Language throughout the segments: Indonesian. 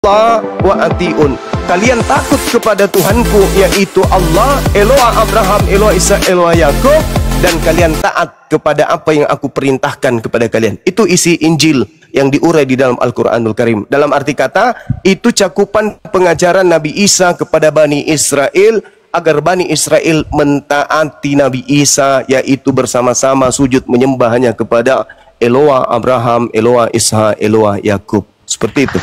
Allah wa atiun. Kalian takut kepada Tuhanku, yaitu Allah, Eloa Abraham, Eloa Isa, Eloa Yakub, dan kalian taat kepada apa yang aku perintahkan kepada kalian. Itu isi Injil yang diurai di dalam Al-Quranul Karim. Dalam arti kata, itu cakupan pengajaran Nabi Isa kepada Bani Israel, agar Bani Israel mentaati Nabi Isa, yaitu bersama-sama sujud menyembah hanya kepada Eloa Abraham, Eloa Isa, Eloa Yakub. Seperti itu.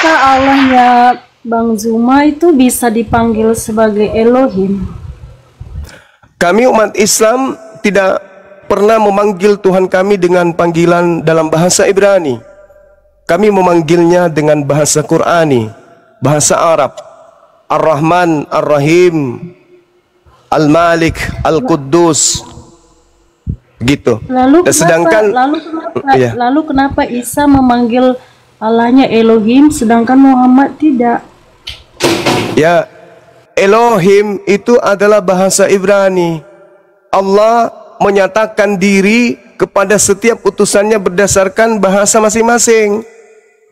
Apakah Allahnya Bang Zuma itu bisa dipanggil sebagai Elohim? Kami umat Islam tidak pernah memanggil Tuhan kami dengan panggilan dalam bahasa Ibrani. Kami memanggilnya dengan bahasa Qurani, bahasa Arab. Ar-Rahman, Ar-Rahim, Al-Malik, Al-Quddus, gitu. Lalu kenapa Isa memanggil Allahnya Elohim sedangkan Muhammad tidak? Ya, Elohim itu adalah bahasa Ibrani. Allah menyatakan diri kepada setiap utusannya berdasarkan bahasa masing-masing.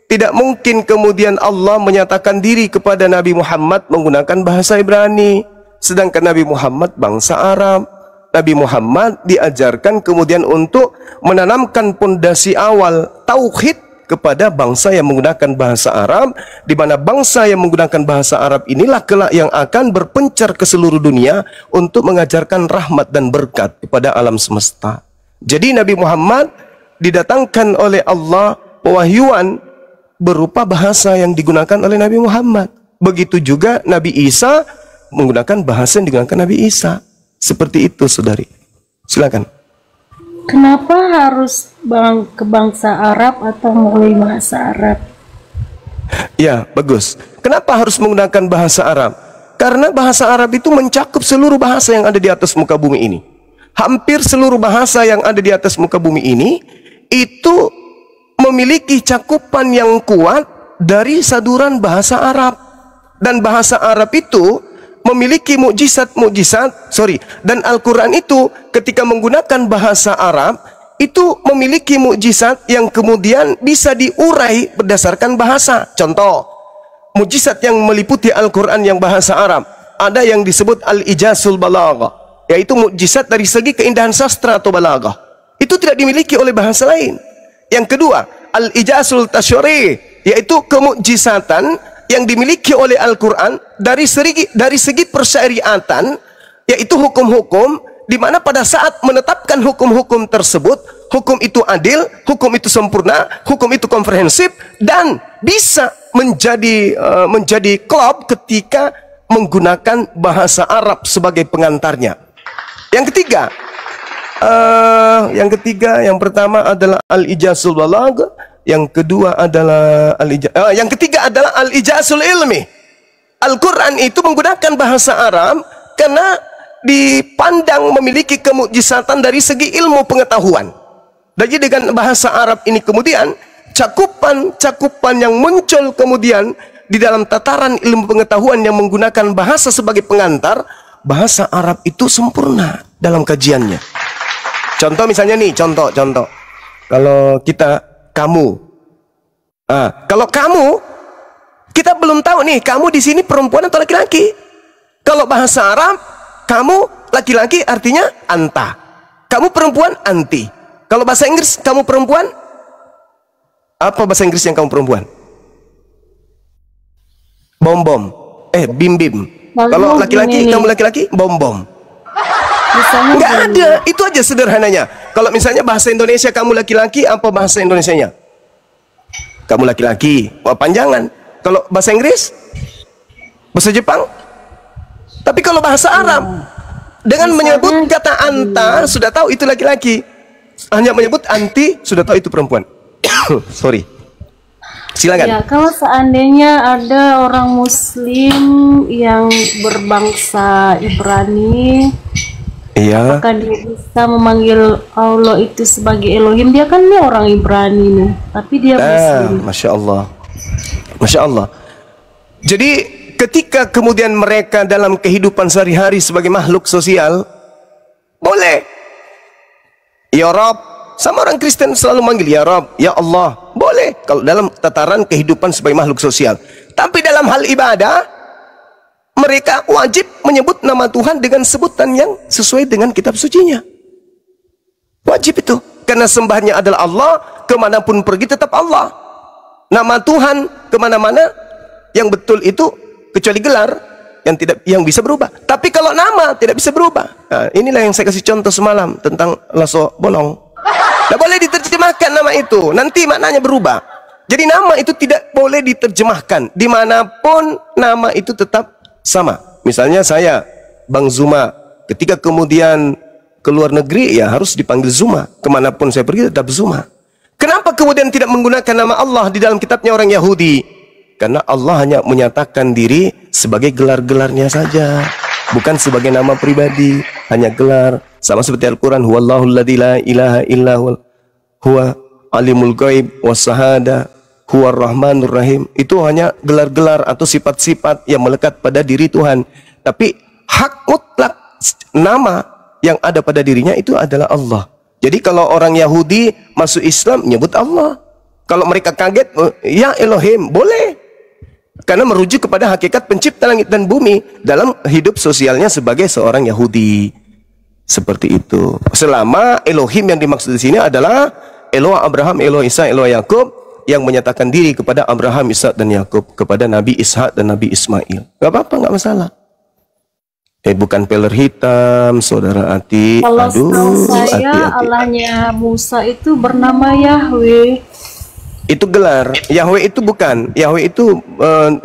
Tidak mungkin kemudian Allah menyatakan diri kepada Nabi Muhammad menggunakan bahasa Ibrani, sedangkan Nabi Muhammad bangsa Arab. Nabi Muhammad diajarkan kemudian untuk menanamkan pondasi awal tauhid kepada bangsa yang menggunakan bahasa Arab, di mana bangsa yang menggunakan bahasa Arab inilah kelak yang akan berpencar ke seluruh dunia untuk mengajarkan rahmat dan berkat kepada alam semesta. Jadi Nabi Muhammad didatangkan oleh Allah pewahyuan berupa bahasa yang digunakan oleh Nabi Muhammad. Begitu juga Nabi Isa menggunakan bahasa yang digunakan Nabi Isa. Seperti itu, saudari. Silakan. Kenapa harus ke bangsa Arab atau mulai bahasa Arab? Ya, bagus. Kenapa harus menggunakan bahasa Arab? Karena bahasa Arab itu mencakup seluruh bahasa yang ada di atas muka bumi ini. Hampir seluruh bahasa yang ada di atas muka bumi ini itu memiliki cakupan yang kuat dari saduran bahasa Arab. Dan bahasa Arab itu memiliki dan Al-Quran itu ketika menggunakan bahasa Arab itu memiliki mukjizat yang kemudian bisa diurai berdasarkan bahasa. Contoh, mukjizat yang meliputi Al-Quran yang bahasa Arab, ada yang disebut Al-Ijazul Balaghah, yaitu mukjizat dari segi keindahan sastra atau balaghah. Itu tidak dimiliki oleh bahasa lain. Yang kedua, Al-Ijazul Tasyri', yaitu kemukjizatan yang dimiliki oleh Al-Quran dari segi persyariatan, yaitu hukum-hukum, di mana pada saat menetapkan hukum-hukum tersebut, hukum itu adil, hukum itu sempurna, hukum itu komprehensif, dan bisa menjadi klop ketika menggunakan bahasa Arab sebagai pengantarnya. Yang ketiga, yang pertama adalah Al-Ijazul Balaghah. Yang kedua adalah yang ketiga adalah Al-Ijazul Ilmi. Al-Quran itu menggunakan bahasa Arab karena dipandang memiliki kemukjizatan dari segi ilmu pengetahuan. Jadi dengan bahasa Arab ini kemudian cakupan yang muncul kemudian di dalam tataran ilmu pengetahuan yang menggunakan bahasa sebagai pengantar, bahasa Arab itu sempurna dalam kajiannya. Contoh misalnya nih, contoh. Kalau kamu. Kalau kamu, kita belum tahu nih, kamu di sini perempuan atau laki-laki. Kalau bahasa Arab, kamu laki-laki artinya anta. Kamu perempuan, anti. Kalau bahasa Inggris, kamu perempuan, apa bahasa Inggris yang kamu perempuan? Bom-bom. Bim-bim. Kalau laki-laki, kamu laki-laki, bom-bom. Nggak ada, itu aja sederhananya. Kalau misalnya bahasa Indonesia kamu laki-laki, apa bahasa Indonesianya? Kamu laki-laki, panjangan. Kalau bahasa Inggris, bahasa Jepang. Tapi kalau bahasa Arab, dengan menyebut kata anta, sudah tahu itu laki-laki. Hanya menyebut anti, sudah tahu itu perempuan. Sorry. Silakan. Ya, kalau seandainya ada orang Muslim yang berbangsa Ibrani, iya, apakah dia bisa memanggil Allah itu sebagai Elohim? Dia kan orang Ibrani nih, tapi dia Muslim. Masya Allah, Masya Allah. Jadi ketika kemudian mereka dalam kehidupan sehari-hari sebagai makhluk sosial, boleh. Ya Rob, Sama orang Kristen selalu manggil ya Rabb, ya Allah. Boleh kalau dalam tataran kehidupan sebagai makhluk sosial. Tapi dalam hal ibadah, mereka wajib menyebut nama Tuhan dengan sebutan yang sesuai dengan kitab sucinya. Wajib itu. Karena sembahnya adalah Allah, kemanapun pergi tetap Allah. Nama Tuhan kemana-mana yang betul itu kecuali gelar yang bisa berubah. Tapi kalau nama tidak bisa berubah. Nah, inilah yang saya kasih contoh semalam tentang laso bolong. Tidak boleh diterjemahkan nama itu, nanti maknanya berubah. Jadi nama itu tidak boleh diterjemahkan. Dimanapun nama itu tetap sama. Misalnya saya, Bang Zuma, ketika kemudian ke luar negeri ya harus dipanggil Zuma. Kemanapun saya pergi tetap Zuma. Kenapa kemudian tidak menggunakan nama Allah di dalam kitabnya orang Yahudi? Karena Allah hanya menyatakan diri sebagai gelar-gelarnya saja, bukan sebagai nama pribadi, hanya gelar. Sama seperti Al-Quran, Huwallahul ladzi la ilaha illa huwa alimul ghaib wasyahada huwar rahmanur rahim. Itu hanya gelar-gelar atau sifat-sifat yang melekat pada diri Tuhan. Tapi hak mutlak nama yang ada pada dirinya itu adalah Allah. Jadi kalau orang Yahudi masuk Islam nyebut Allah. Kalau mereka kaget, ya Elohim, boleh. Karena merujuk kepada hakikat pencipta langit dan bumi dalam hidup sosialnya sebagai seorang Yahudi. Seperti itu. Selama Elohim yang dimaksud di sini adalah Eloah Abraham, Eloah Ishak, Eloah Yakub yang menyatakan diri kepada Abraham, Ishak dan Yakub, kepada Nabi Ishak dan Nabi Ismail. Gak apa-apa, gak masalah. Bukan peler hitam, saudara Ati. Kalau Aduh, saya Ati. Allahnya Musa itu bernama Yahweh. Itu gelar. Yahweh itu bukan. Yahweh itu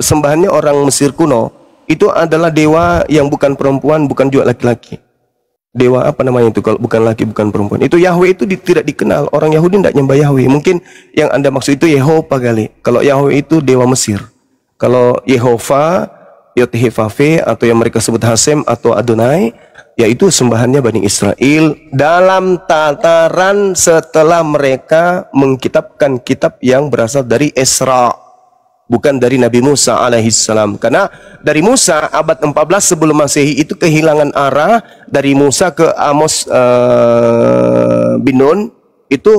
sembahannya orang Mesir kuno. Itu adalah dewa yang bukan perempuan, bukan juga laki-laki. Dewa apa namanya itu kalau bukan laki, bukan perempuan. Itu Yahweh itu tidak dikenal. Orang Yahudi tidak nyembah Yahweh. Mungkin yang Anda maksud itu Yehova kali. Kalau Yahweh itu dewa Mesir. Kalau Yehova, Yot-Heh-Vaveh atau yang mereka sebut Hasem atau Adonai, yaitu sembahannya Bani Israel dalam tataran setelah mereka mengkitabkan kitab yang berasal dari Esra, bukan dari Nabi Musa alaihissalam. Karena dari Musa abad 14 sebelum Masehi itu kehilangan arah. Dari Musa ke Amos bin Nun itu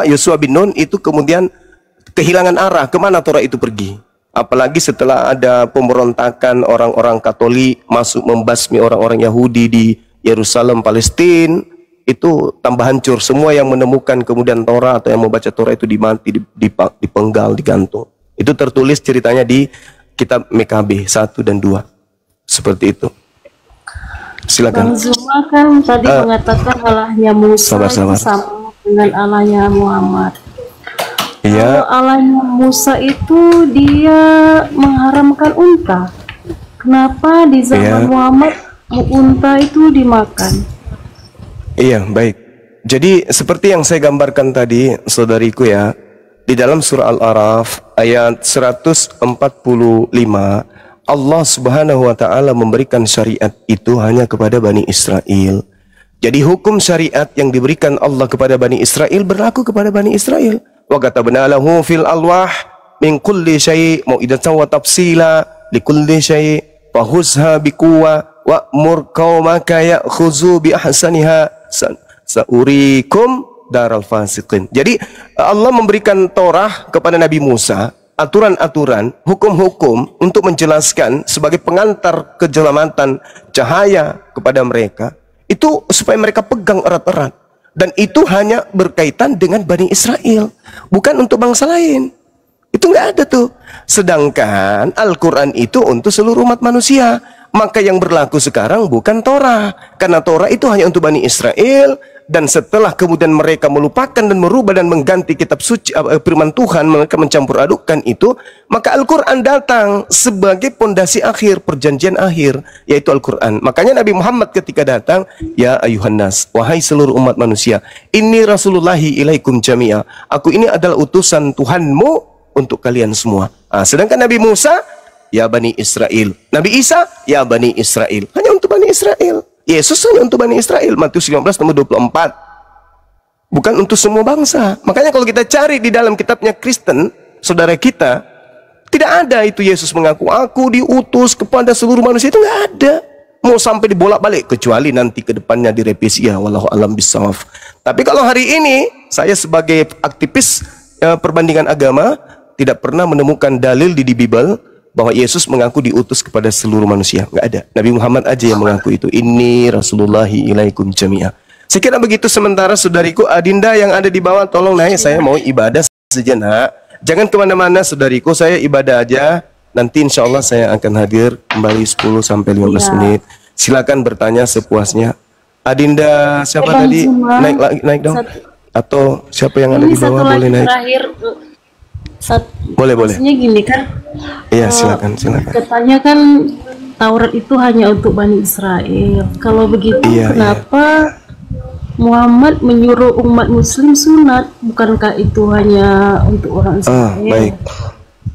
Yosua bin Nun itu kemudian kehilangan arah, kemana Torah itu pergi. Apalagi setelah ada pemberontakan orang-orang Katolik masuk membasmi orang-orang Yahudi di Yerusalem, Palestina, itu tambah hancur. Semua yang menemukan kemudian Torah atau yang membaca Torah itu dimati, dipenggal, digantung. Itu tertulis ceritanya di kitab MKB 1 dan 2. Seperti itu. Silakan. Bang Zuma kan tadi mengatakan Allahnya Musa itu sama dengan Allahnya Muhammad. Iya. Allahnya Musa itu dia mengharamkan unta. Kenapa di zaman Muhammad unta itu dimakan? Iya, baik. Jadi seperti yang saya gambarkan tadi, saudariku ya, di dalam surah Al-A'raf ayat 145, Allah Subhanahu wa taala memberikan syariat itu hanya kepada Bani Israel. Jadi hukum syariat yang diberikan Allah kepada Bani Israel berlaku kepada Bani Israel. Wa katabna lahu fil alwah min kulli syai' mau'idatan wa tafsila likulli syai' fahuzha biquwa wa'mur qaumaka ya'khuzu bi ahsaniha sa'urikum daral fasiqin. Jadi Allah memberikan Torah kepada Nabi Musa, aturan-aturan, hukum-hukum untuk menjelaskan sebagai pengantar keselamatan cahaya kepada mereka. Itu supaya mereka pegang erat-erat. Dan itu hanya berkaitan dengan Bani Israel, bukan untuk bangsa lain. Itu nggak ada tuh. Sedangkan Al-Quran itu untuk seluruh umat manusia. Maka yang berlaku sekarang bukan Torah, karena Torah itu hanya untuk Bani Israel. Dan setelah kemudian mereka melupakan dan merubah dan mengganti kitab suci firman Tuhan, mereka mencampur adukkan itu, maka Al-Quran datang sebagai pondasi akhir, perjanjian akhir, yaitu Al-Quran. Makanya Nabi Muhammad ketika datang, ya ayuhan nas, wahai seluruh umat manusia, inni rasulullahi ilaikum jami'a, aku ini adalah utusan Tuhanmu untuk kalian semua. Sedangkan Nabi Musa, ya Bani Israel. Nabi Isa, ya Bani Israel. Hanya untuk Bani Israel. Yesus hanya untuk Bani Israel. Matius 15 nomor 24. Bukan untuk semua bangsa. Makanya kalau kita cari di dalam kitabnya Kristen, saudara kita, tidak ada itu Yesus mengaku, aku diutus kepada seluruh manusia. Itu nggak ada. mau sampai dibolak-balik, kecuali nanti ke depannya direvisi ya, wallahu alam bisawab. Tapi kalau hari ini saya sebagai aktivis perbandingan agama tidak pernah menemukan dalil di Bible bahwa Yesus mengaku diutus kepada seluruh manusia. Nggak ada. Nabi Muhammad aja yang mengaku itu. Inni Rasulullahi ilaikum jami'a. Sekira begitu sementara saudariku. Adinda yang ada di bawah tolong naik, saya mau ibadah sejenak. Jangan kemana-mana saudariku, saya ibadah aja. Nanti insya Allah saya akan hadir kembali 10-15 menit. Silakan bertanya sepuasnya. Adinda siapa tadi? Naik dong. Atau siapa yang ada di bawah boleh naik. Terakhir, boleh. maksudnya gini kan? Iya silakan. Katanya kan Taurat itu hanya untuk Bani Israel. Kalau begitu kenapa Muhammad menyuruh umat Muslim sunat? Bukankah itu hanya untuk orang Israel? Baik.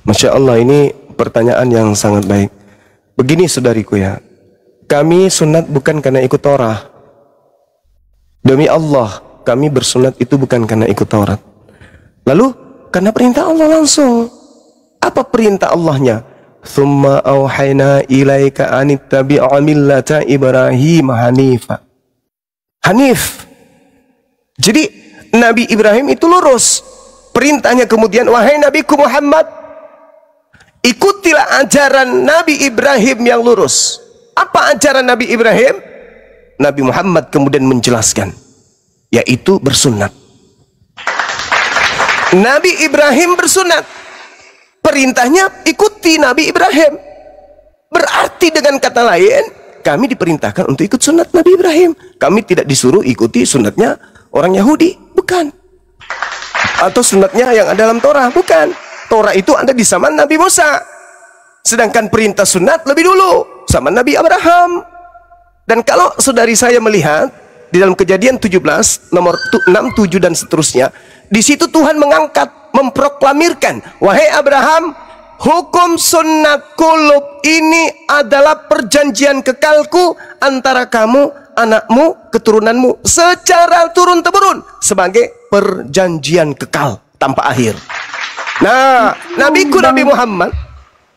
Masya Allah, ini pertanyaan yang sangat baik. Begini saudariku ya, kami sunat bukan karena ikut Torah. Demi Allah, kami bersunat itu bukan karena ikut Taurat. Lalu karena perintah Allah langsung. Apa perintah Allahnya? Tsumma auhayna ilaika anittabi'a millata Ibrahim hanifa. Hanif. Jadi Nabi Ibrahim itu lurus. Perintahnya kemudian, wahai Nabiku Muhammad, ikutilah ajaran Nabi Ibrahim yang lurus. Apa ajaran Nabi Ibrahim? Nabi Muhammad kemudian menjelaskan, yaitu bersunat. Nabi Ibrahim bersunat. Perintahnya ikuti Nabi Ibrahim. Berarti dengan kata lain, kami diperintahkan untuk ikut sunat Nabi Ibrahim. Kami tidak disuruh ikuti sunatnya orang Yahudi, bukan. Atau sunatnya yang ada dalam Torah, bukan. Torah itu ada di zaman Nabi Musa. Sedangkan perintah sunat lebih dulu, zaman Nabi Abraham. Dan kalau saudari saya melihat di dalam Kejadian 17 nomor 6, 7 dan seterusnya, di situ Tuhan mengangkat, memproklamirkan, wahai Abraham, hukum sunat kulub ini adalah perjanjian kekalku antara kamu, anakmu, keturunanmu secara turun-temurun sebagai perjanjian kekal tanpa akhir. Nah, Nabiku Nabi Muhammad,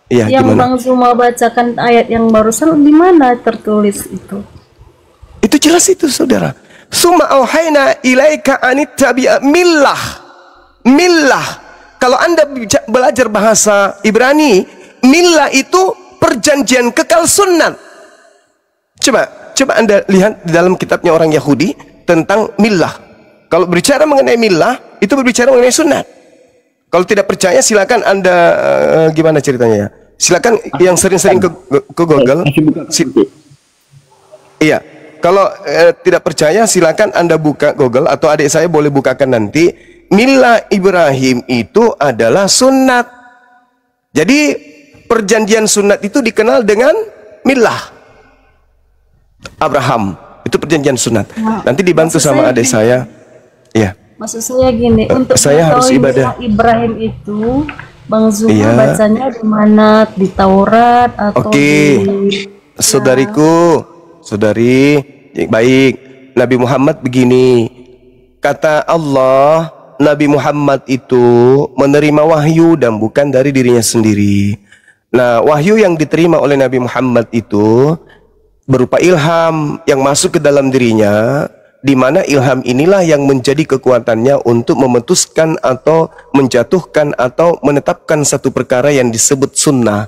yang gimana? Bang Zuma bacakan ayat yang barusan, di mana tertulis itu? Itu jelas itu, saudara. Summa auhayna ilaika anittabi'a millah. Kalau Anda belajar bahasa Ibrani, millah itu perjanjian kekal sunnat. Coba Anda lihat di dalam kitabnya orang Yahudi tentang millah. Kalau berbicara mengenai millah, itu berbicara mengenai sunnat. Kalau tidak percaya silakan Anda gimana ceritanya ya? Silakan yang sering-sering ke Google. Iya. Kalau tidak percaya silakan Anda buka Google, atau adik saya boleh bukakan nanti. Millah Ibrahim itu adalah sunnat. Jadi perjanjian sunnat itu dikenal dengan millah Abraham. Itu perjanjian sunnat. Nanti dibantu sama adik saya. Iya. Maksud saya gini, untuk saya harus ibadah Ibrahim itu Bang Zuma bacanya di mana? Di Taurat atau di... Saudariku, saudari, baik. Nabi Muhammad begini, kata Allah, Nabi Muhammad itu menerima wahyu dan bukan dari dirinya sendiri. Nah, wahyu yang diterima oleh Nabi Muhammad itu berupa ilham yang masuk ke dalam dirinya, di mana ilham inilah yang menjadi kekuatannya untuk memutuskan atau menjatuhkan atau menetapkan satu perkara yang disebut sunnah.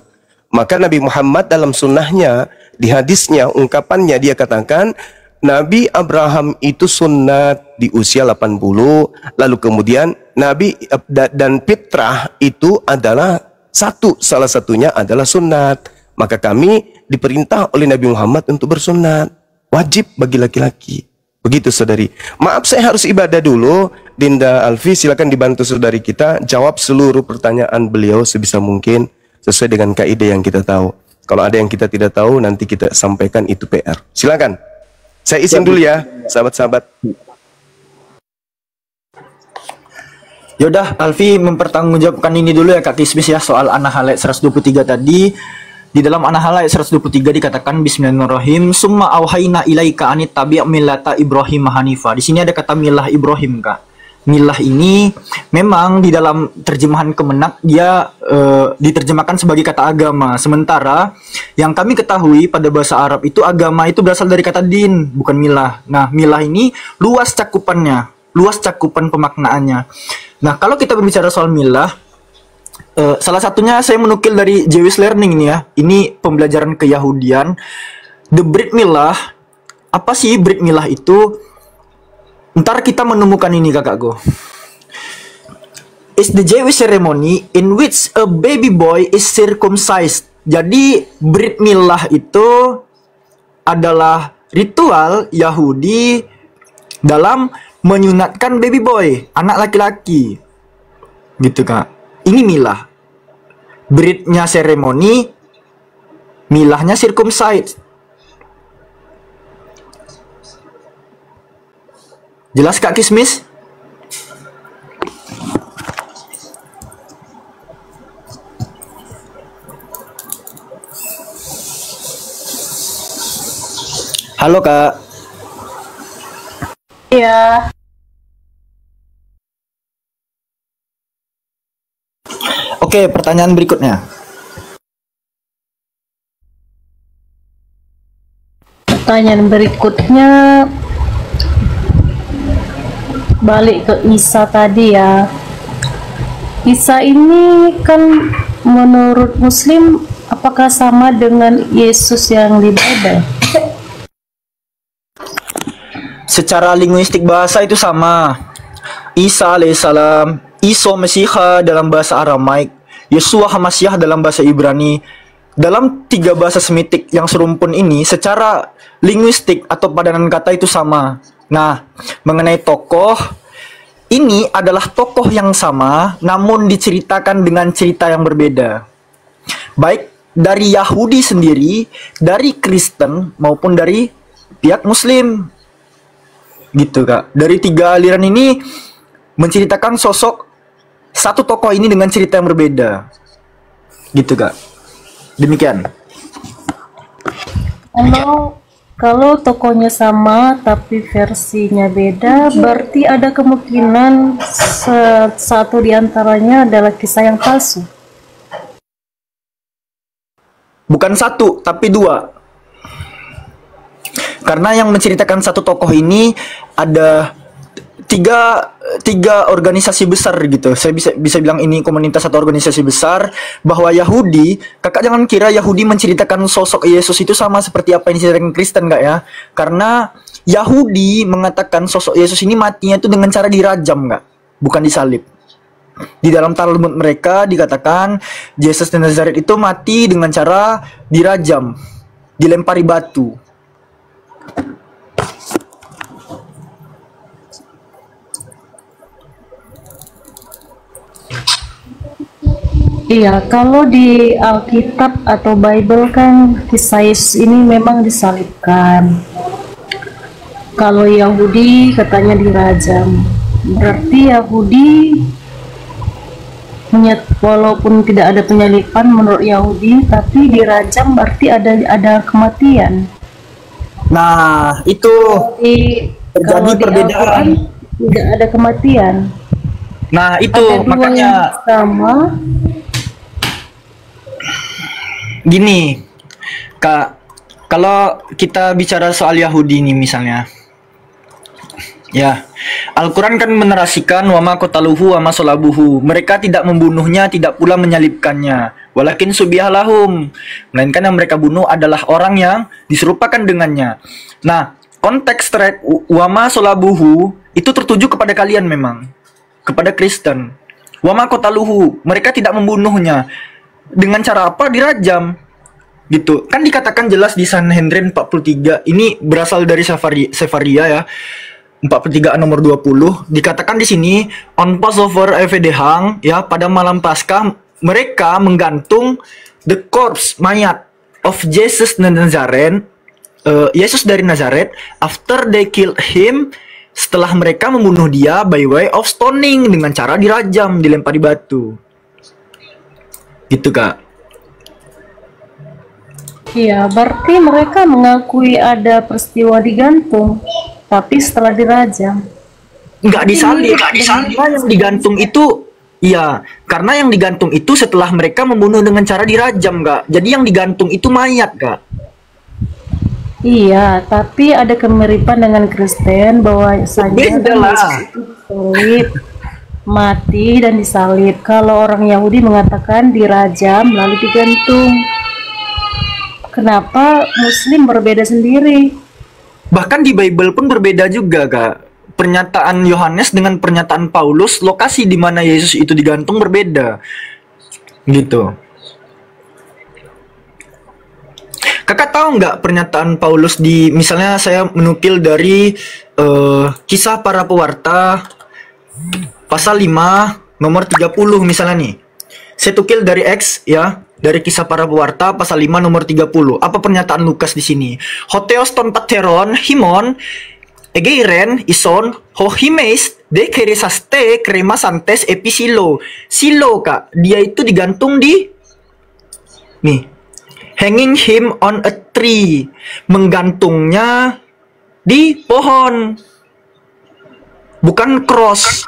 Maka Nabi Muhammad dalam sunnahnya, di hadisnya, ungkapannya dia katakan, Nabi Abraham itu sunnat di usia 80, lalu kemudian Nabi dan fitrah itu adalah salah satunya adalah sunnat. Maka kami diperintah oleh Nabi Muhammad untuk bersunnat, wajib bagi laki-laki. Begitu saudari. Maaf saya harus ibadah dulu. Dinda Alfi silakan dibantu saudari kita jawab seluruh pertanyaan beliau sebisa mungkin sesuai dengan kaidah yang kita tahu. Kalau ada yang kita tidak tahu nanti kita sampaikan, itu PR. Silakan. Saya izin dulu ya, sahabat-sahabat. Yaudah, Alfi mempertanggungjawabkan ini dulu ya Kak Kismis ya, soal An-Nahl ayat 123 tadi. Di dalam An-Nahl ayat 123 dikatakan bismillahirrahmanirrahim, summa auhayna ilaika anittabi' millata Ibrahim hanifa. Di sini ada kata millah Ibrahim, Kak. milah ini memang di dalam terjemahan Kemenak dia diterjemahkan sebagai kata agama. Sementara yang kami ketahui pada bahasa Arab itu agama itu berasal dari kata din, bukan milah. Nah, milah ini luas cakupan pemaknaannya. Nah, kalau kita berbicara soal milah, salah satunya saya menukil dari Jewish Learning ini ya. Ini pembelajaran keyahudian. The Brit Milah. Apa sih Brit Milah itu? Ntar kita menemukan ini kakakku. It's the Jewish ceremony in which a baby boy is circumcised. Jadi Brit Milah itu adalah ritual Yahudi dalam menyunatkan baby boy, anak laki-laki. Gitu kak. Ini milah. Britnya seremoni, milahnya circumcised. Jelas Kak Kismis? Halo Kak. Iya. Oke, pertanyaan berikutnya. Pertanyaan berikutnya balik ke Isa tadi ya. Isa ini kan menurut Muslim apakah sama dengan Yesus yang di Bible? Secara linguistik bahasa itu sama. Isa alaihissalam, Iso Mesiha dalam bahasa Aramaik, Yesua Hamasyah dalam bahasa Ibrani. Dalam 3 bahasa Semitik yang serumpun ini secara linguistik atau padanan kata itu sama. Nah, mengenai tokoh, ini adalah tokoh yang sama namun diceritakan dengan cerita yang berbeda. Baik dari Yahudi sendiri, dari Kristen maupun dari pihak Muslim. Gitu Kak. Dari 3 aliran ini menceritakan sosok satu tokoh ini dengan cerita yang berbeda. Gitu Kak. Demikian. Kalau tokohnya sama tapi versinya beda, berarti ada kemungkinan satu di antaranya adalah kisah yang palsu. Bukan 1, tapi 2. Karena yang menceritakan satu tokoh ini ada tiga organisasi besar gitu. Saya bisa bilang ini komunitas atau organisasi besar. Bahwa Yahudi, kakak jangan kira Yahudi menceritakan sosok Yesus itu sama seperti apa yang diceritakan Kristen, enggak ya? Karena Yahudi mengatakan sosok Yesus ini matinya itu dengan cara dirajam, enggak? Bukan disalib. Di dalam Talmud mereka dikatakan Yesus dari Nazaret itu mati dengan cara dirajam, dilempari batu. Iya, kalau di Alkitab atau Bible kan kisah Yesus ini memang disalibkan. Kalau Yahudi katanya dirajam. Berarti Yahudi walaupun tidak ada penyaliban menurut Yahudi, tapi dirajam berarti ada kematian. Nah, itu terjadi perbedaan. Tidak ada kematian. Nah, itu ada makanya sama. Gini, Kak, kalau kita bicara soal Yahudi ini misalnya, ya, Al-Quran kan menarasikan wama qataluhu wama solabuhu. Mereka tidak membunuhnya, tidak pula menyalibkannya. Walakin subihalahum. Melainkan yang mereka bunuh adalah orang yang diserupakan dengannya. Nah, konteks wama solabuhu itu tertuju kepada kalian memang, kepada Kristen. Wama qataluhu, mereka tidak membunuhnya. Dengan cara apa? Dirajam. Gitu. Kan dikatakan jelas di Sanhedrin 43. Ini berasal dari Sefaria ya. 43 nomor 20. Dikatakan di sini on Passover Evedehang ya, pada malam Paskah mereka menggantung the corpse, mayat of Jesus Nazareth, Yesus dari Nazaret, after they killed him, setelah mereka membunuh dia by way of stoning, dengan cara dirajam, dilempari batu. Gitu Kak. Iya, berarti mereka mengakui ada peristiwa digantung, tapi setelah dirajam. Nggak disalib. Karena yang digantung itu, iya, karena yang digantung itu setelah mereka membunuh dengan cara dirajam, Kak. Jadi yang digantung itu mayat, Kak. Iya, tapi ada kemiripan dengan Kristen bahwa saja Beda lah. Yesus itu disalib, mati dan disalib. Kalau orang Yahudi mengatakan dirajam lalu digantung. Kenapa Muslim berbeda sendiri? Bahkan di Bible pun berbeda juga, Kak. Pernyataan Yohanes dengan pernyataan Paulus, lokasi di mana Yesus itu digantung berbeda. Gitu. Kakak tahu nggak pernyataan Paulus di, misalnya saya menukil dari Kisah Para Pewarta pasal 5 nomor 30 misalnya nih. Saya tukil dari X ya, dari Kisah Para Pewarta pasal 5 nomor 30. Apa pernyataan Lukas di sini? Hoteos ton pateron himon egeiren ison hohimes de keresaste kremasantes episilo. Silo, Kak, dia itu digantung di nih, hanging him on a tree, menggantungnya di pohon, bukan cross.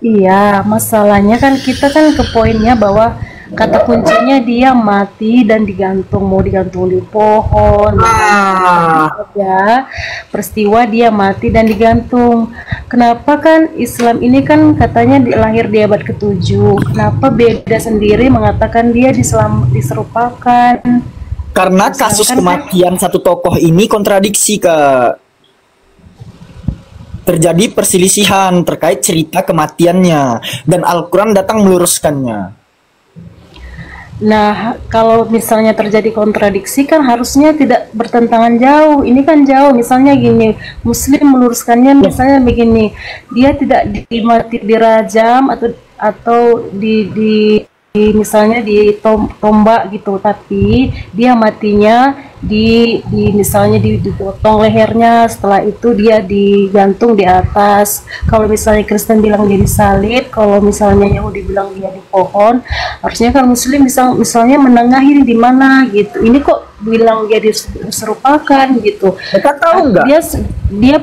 Iya, masalahnya kan kita kan ke poinnya bahwa kata kuncinya dia mati dan digantung, mau digantung di pohon. Ya, peristiwa dia mati dan digantung. Kenapa kan Islam ini kan katanya lahir di abad ke-7. Kenapa beda sendiri mengatakan dia diserupakan? Karena kasus kematian satu tokoh ini kontradiksi, Kak. Terjadi perselisihan terkait cerita kematiannya, dan Al-Quran datang meluruskannya. Nah, kalau misalnya terjadi kontradiksi kan harusnya tidak bertentangan jauh. Ini kan jauh. Misalnya gini, Muslim meluruskannya misalnya begini, dia tidak dirajam atau misalnya ditombak gitu, tapi dia matinya misalnya dipotong lehernya, setelah itu dia digantung di atas. Kalau misalnya Kristen bilang dia disalib, kalau misalnya Yahudi bilang dia di pohon, harusnya kan Muslim bisa misalnya menengahi di mana gitu. Ini kok bilang dia diserupakan gitu. Kita tahu nggak? Dia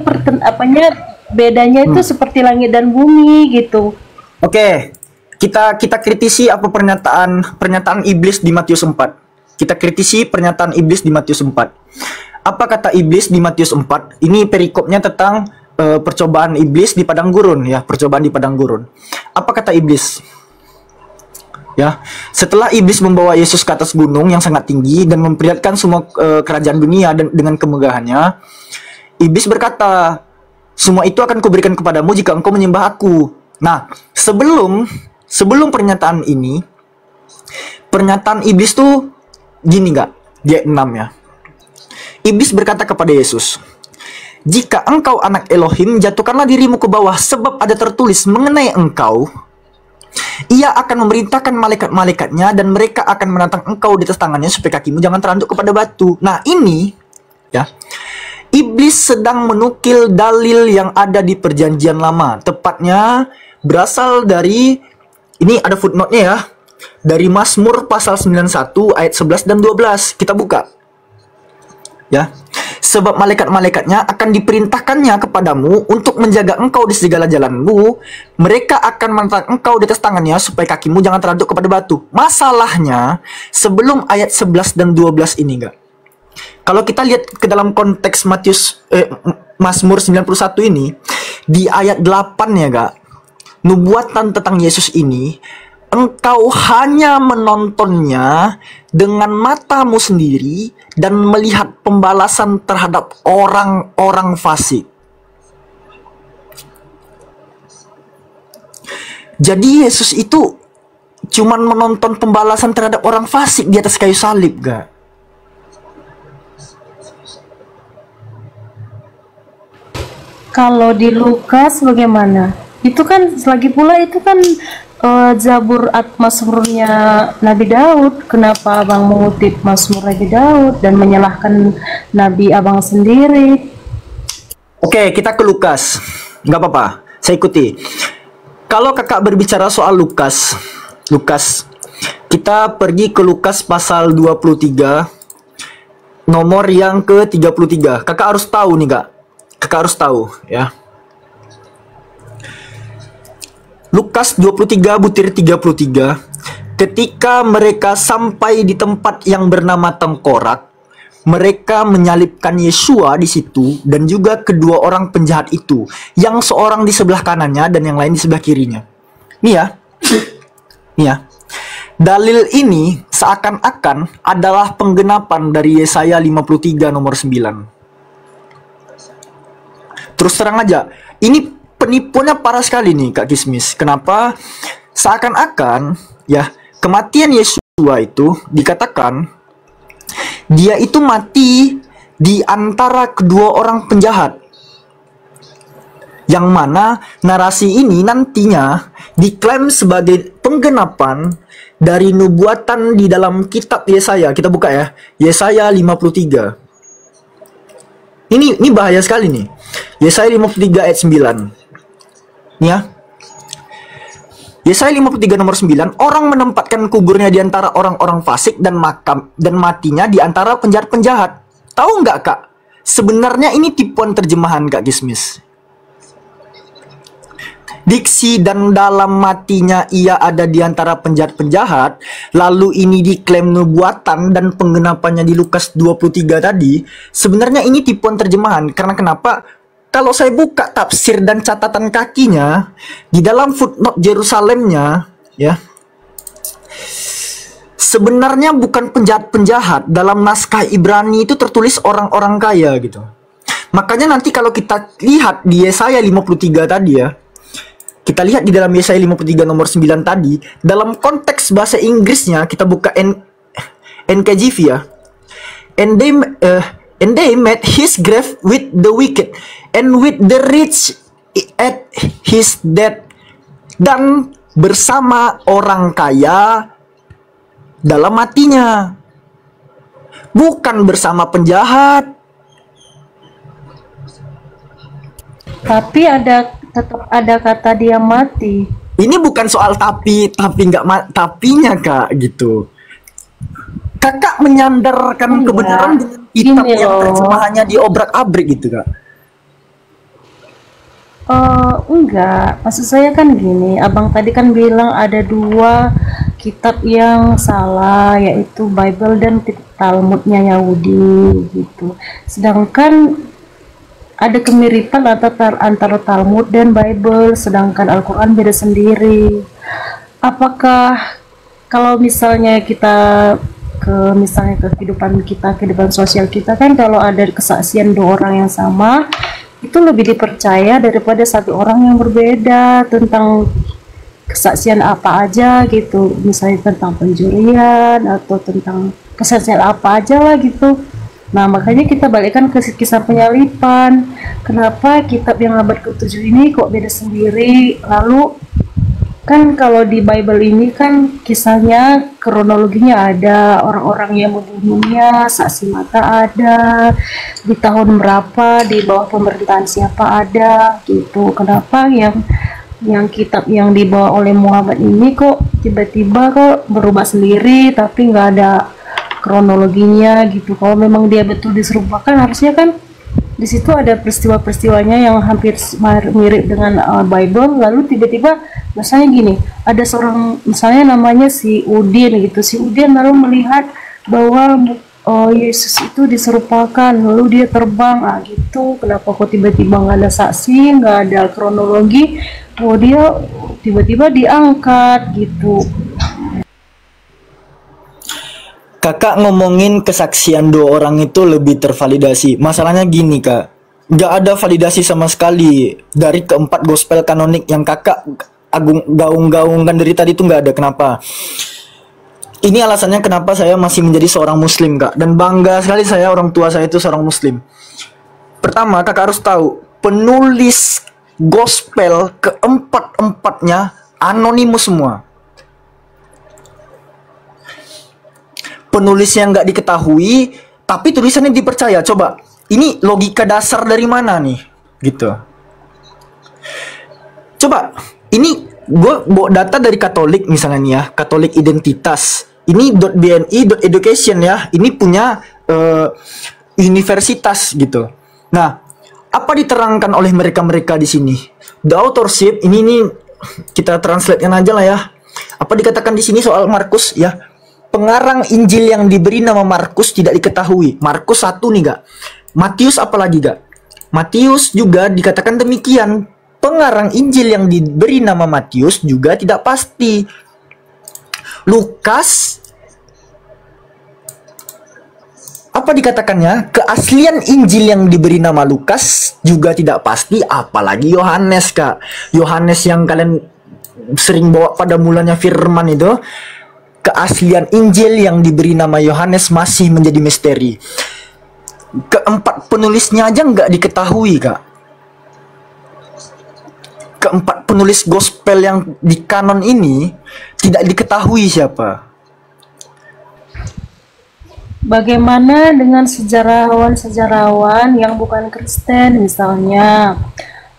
bedanya itu seperti langit dan bumi gitu. Oke. Kita kritisi apa pernyataan iblis di Matius 4. Kita kritisi pernyataan iblis di Matius 4. Apa kata iblis di Matius 4? Ini perikopnya tentang percobaan iblis di padang gurun ya, percobaan di padang gurun. Apa kata iblis? Ya, setelah iblis membawa Yesus ke atas gunung yang sangat tinggi dan memperlihatkan semua kerajaan dunia dengan kemegahannya, iblis berkata, "Semua itu akan kuberikan kepadamu jika engkau menyembah aku." Nah, sebelum pernyataan ini, pernyataan iblis tuh gini nggak? Di ayat 6 ya. Iblis berkata kepada Yesus, "Jika engkau anak Elohim, jatuhkanlah dirimu ke bawah, sebab ada tertulis mengenai engkau, ia akan memerintahkan malaikat-malaikatnya dan mereka akan menantang engkau di atas tangannya supaya kakimu jangan teranduk kepada batu." Nah ini, ya, iblis sedang menukil dalil yang ada di perjanjian lama. Tepatnya berasal dari, ini ada footnote-nya ya, dari Mazmur pasal 91 ayat 11 dan 12. Kita buka. Ya. Sebab malaikat-malaikatnya akan diperintahkannya kepadamu untuk menjaga engkau di segala jalanmu. Mereka akan menantang engkau di atas tangannya supaya kakimu jangan teranduk kepada batu. Masalahnya, sebelum ayat 11 dan 12 ini enggak. Kalau kita lihat ke dalam konteks Mazmur 91 ini, di ayat 8 ya enggak, nubuatan tentang Yesus ini, engkau hanya menontonnya dengan matamu sendiri dan melihat pembalasan terhadap orang-orang fasik. Jadi Yesus itu cuman menonton pembalasan terhadap orang fasik di atas kayu salib, gak? Kalau di Lukas bagaimana? Itu kan lagi pula itu kan Zabur Mazmurnya Nabi Daud. Kenapa abang mengutip Mazmur Nabi Daud dan menyalahkan Nabi abang sendiri? Oke, kita ke Lukas. Nggak apa-apa, saya ikuti. Kalau kakak berbicara soal Lukas, kita pergi ke Lukas pasal 23, nomor yang ke-33. Kakak harus tahu nih, Kak. Kakak harus tahu, ya. Lukas 23 butir 33. Ketika mereka sampai di tempat yang bernama Tengkorak, mereka menyalibkan Yesua di situ dan juga kedua orang penjahat itu, yang seorang di sebelah kanannya dan yang lain di sebelah kirinya. Nih ya. Nih ya. Dalil ini seakan-akan adalah penggenapan dari Yesaya 53 nomor 9. Terus terang aja, ini penipuannya parah sekali nih Kak Kismis. Kenapa? Seakan-akan ya, kematian Yesua itu dikatakan dia itu mati di antara kedua orang penjahat, yang mana narasi ini nantinya diklaim sebagai penggenapan dari nubuatan di dalam kitab Yesaya. Kita buka ya, Yesaya 53. Ini bahaya sekali nih. Yesaya 53 ayat 9. Nih ya. Yesaya 53 nomor 9, orang menempatkan kuburnya di antara orang-orang fasik dan matinya di antara penjahat-penjahat. Tahu nggak Kak? Sebenarnya ini tipuan terjemahan Kak Kismis. Diksi dan dalam matinya ia ada di antara penjahat-penjahat, lalu ini diklaim nubuatan dan penggenapannya di Lukas 23 tadi. Sebenarnya ini tipuan terjemahan. Karena kenapa? Kalau saya buka tafsir dan catatan kakinya di dalam footnote Yerusalemnya, ya, sebenarnya bukan penjahat-penjahat. Dalam naskah Ibrani itu tertulis orang-orang kaya gitu. Makanya nanti kalau kita lihat di Yesaya 53 tadi ya, kita lihat di dalam Yesaya 53 nomor 9 tadi, dalam konteks bahasa Inggrisnya kita buka NKJV ya. And they made his grave with the wicked and with the rich at his death. Dan bersama orang kaya dalam matinya, bukan bersama penjahat. Tapi tetap ada kata dia mati. Ini bukan soal tapi nggak tapinya Kak gitu. Kakak menyandarkan kebenaran dengan kitab yang terjemahannya diobrak-abrik gitu Kak. Enggak, maksud saya kan gini, abang tadi kan bilang ada dua kitab yang salah, yaitu Bible dan Talmudnya Yahudi gitu. Sedangkan ada kemiripan antara Talmud dan Bible, sedangkan Al-Quran beda sendiri. Apakah kalau misalnya kita misalnya kehidupan sosial kita kan, kalau ada kesaksian dua orang yang sama itu lebih dipercaya daripada satu orang yang berbeda tentang kesaksian apa aja gitu, misalnya tentang pencurian atau tentang kesaksian apa aja lah gitu. Nah makanya kita balikkan ke kisah penyalipan. Kenapa kitab yang abad ke-7 ini kok beda sendiri? Lalu kan kalau di Bible ini kan kisahnya, kronologinya ada, orang-orang yang membunuhnya, saksi mata ada, di tahun berapa, di bawah pemerintahan siapa ada gitu. Kenapa yang kitab yang dibawa oleh Muhammad ini kok tiba-tiba kok berubah sendiri tapi nggak ada kronologinya gitu? Kalau memang dia betul diserupakan, harusnya kan di situ ada peristiwa-peristiwanya yang hampir mirip dengan Bible. Lalu tiba-tiba misalnya gini, ada seorang misalnya namanya si Udin gitu, si Udin lalu melihat bahwa Yesus itu diserupakan, lalu dia terbang gitu. Kenapa kok tiba-tiba nggak ada saksi, nggak ada kronologi, dia tiba-tiba diangkat gitu. Kakak ngomongin kesaksian dua orang itu lebih tervalidasi. Masalahnya gini Kak, nggak ada validasi sama sekali dari keempat gospel kanonik yang kakak gaung-gaungkan dari tadi itu nggak ada. Kenapa? Ini alasannya kenapa saya masih menjadi seorang muslim Kak, dan bangga sekali saya orang tua saya itu seorang muslim. Pertama, kakak harus tahu, penulis gospel keempat-empatnya anonimus semua. Penulisnya nggak diketahui, tapi tulisannya dipercaya. Coba, ini logika dasar dari mana nih? Gitu. Coba, ini gue bawa data dari Katolik misalnya nih ya, Katolik Identitas. Ini .bni.education ya, ini punya universitas gitu. Nah, apa diterangkan oleh mereka-mereka di sini? The authorship ini kita translatekan aja lah ya. Apa dikatakan di sini soal Markus ya? Pengarang Injil yang diberi nama Markus tidak diketahui. Markus 1 nih gak. Matius apalagi gak? Matius juga dikatakan demikian. Pengarang Injil yang diberi nama Matius juga tidak pasti. Lukas, apa dikatakannya? Keaslian Injil yang diberi nama Lukas juga tidak pasti, apalagi Yohanes, Kak. Yohanes yang kalian sering bawa pada mulanya firman itu, keaslian Injil yang diberi nama Yohanes masih menjadi misteri. Keempat penulisnya aja nggak diketahui, Kak. Keempat penulis gospel yang di kanon ini tidak diketahui siapa. Bagaimana dengan sejarawan-sejarawan yang bukan Kristen, misalnya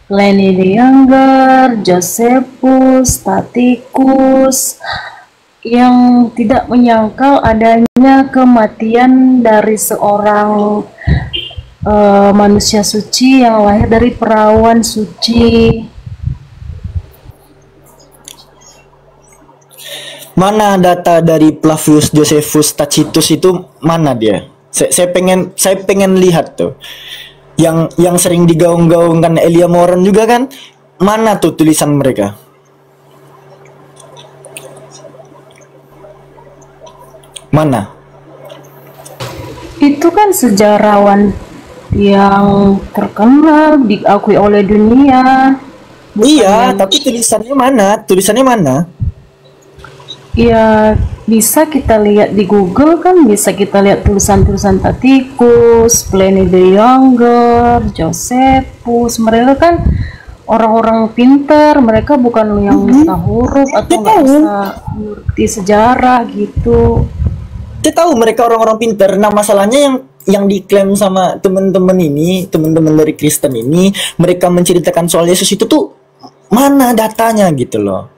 Pliny the Younger, Josephus, Tacitus, yang tidak menyangkal adanya kematian dari seorang manusia suci yang lahir dari perawan suci. Mana data dari Flavius Josephus Tacitus itu, mana dia? Saya pengen lihat tuh. Yang sering digaung-gaungkan Elia Moran juga kan, mana tuh tulisan mereka? Mana? Itu kan sejarawan yang terkenal, diakui oleh dunia. Iya, tapi tulisannya mana? Tulisannya mana? Ya, bisa kita lihat di Google kan, bisa kita lihat tulisan-tulisan Tacitus, Pliny the Younger, Josephus. Mereka kan orang-orang pintar, mereka bukan yang bisa huruf atau nggak bisa ngerti sejarah gitu. Kita tahu mereka orang-orang pintar. Nah, masalahnya yang diklaim sama teman-teman ini, teman-teman dari Kristen ini, mereka menceritakan soal Yesus itu tuh mana datanya gitu loh.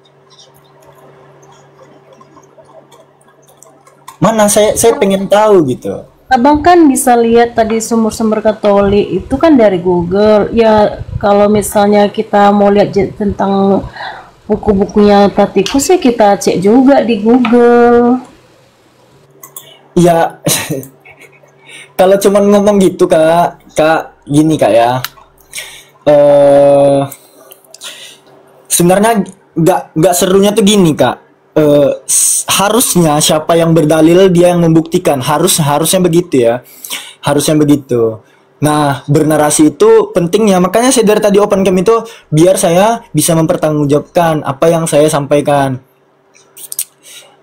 Mana saya pengen tahu gitu. Abang kan bisa lihat tadi sumber-sumber Katolik itu kan dari Google. Ya kalau misalnya kita mau lihat tentang buku-bukunya Tacitus ya kita cek juga di Google. Ya kalau cuman ngomong gitu kak gini kak ya. Sebenarnya nggak serunya tuh gini kak. Harusnya siapa yang berdalil dia yang membuktikan, harusnya begitu ya, harusnya begitu. Nah, bernarasi itu pentingnya, makanya saya dari tadi open cam itu biar saya bisa mempertanggungjawabkan apa yang saya sampaikan.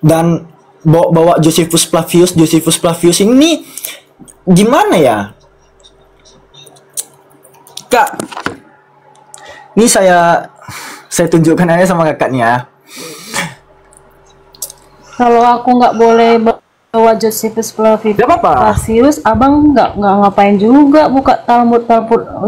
Dan bawa Josephus Flavius ini gimana ya kak, ini saya tunjukkan aja sama kakak nih ya. Kalau aku nggak boleh bawa Josephus Flavius, abang nggak ngapain juga buka Talmud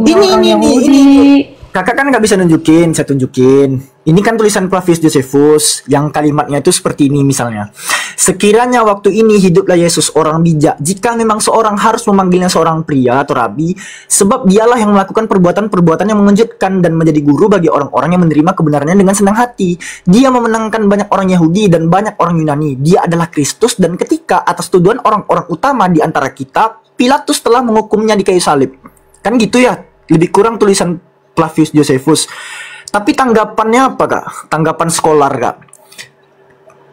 ini. Kakak kan nggak bisa nunjukin, saya tunjukin. Ini kan tulisan Flavius Josephus yang kalimatnya itu seperti ini misalnya. Sekiranya waktu ini hiduplah Yesus orang bijak, jika memang seorang harus memanggilnya seorang pria atau rabi, sebab dialah yang melakukan perbuatan-perbuatan yang mengejutkan dan menjadi guru bagi orang-orang yang menerima kebenarannya dengan senang hati. Dia memenangkan banyak orang Yahudi dan banyak orang Yunani. Dia adalah Kristus, dan ketika atas tuduhan orang-orang utama di antara kita, Pilatus telah menghukumnya di kayu salib. Kan gitu ya, lebih kurang tulisan Flavius Josephus. Tapi tanggapannya apa kak? Tanggapan skolar kak?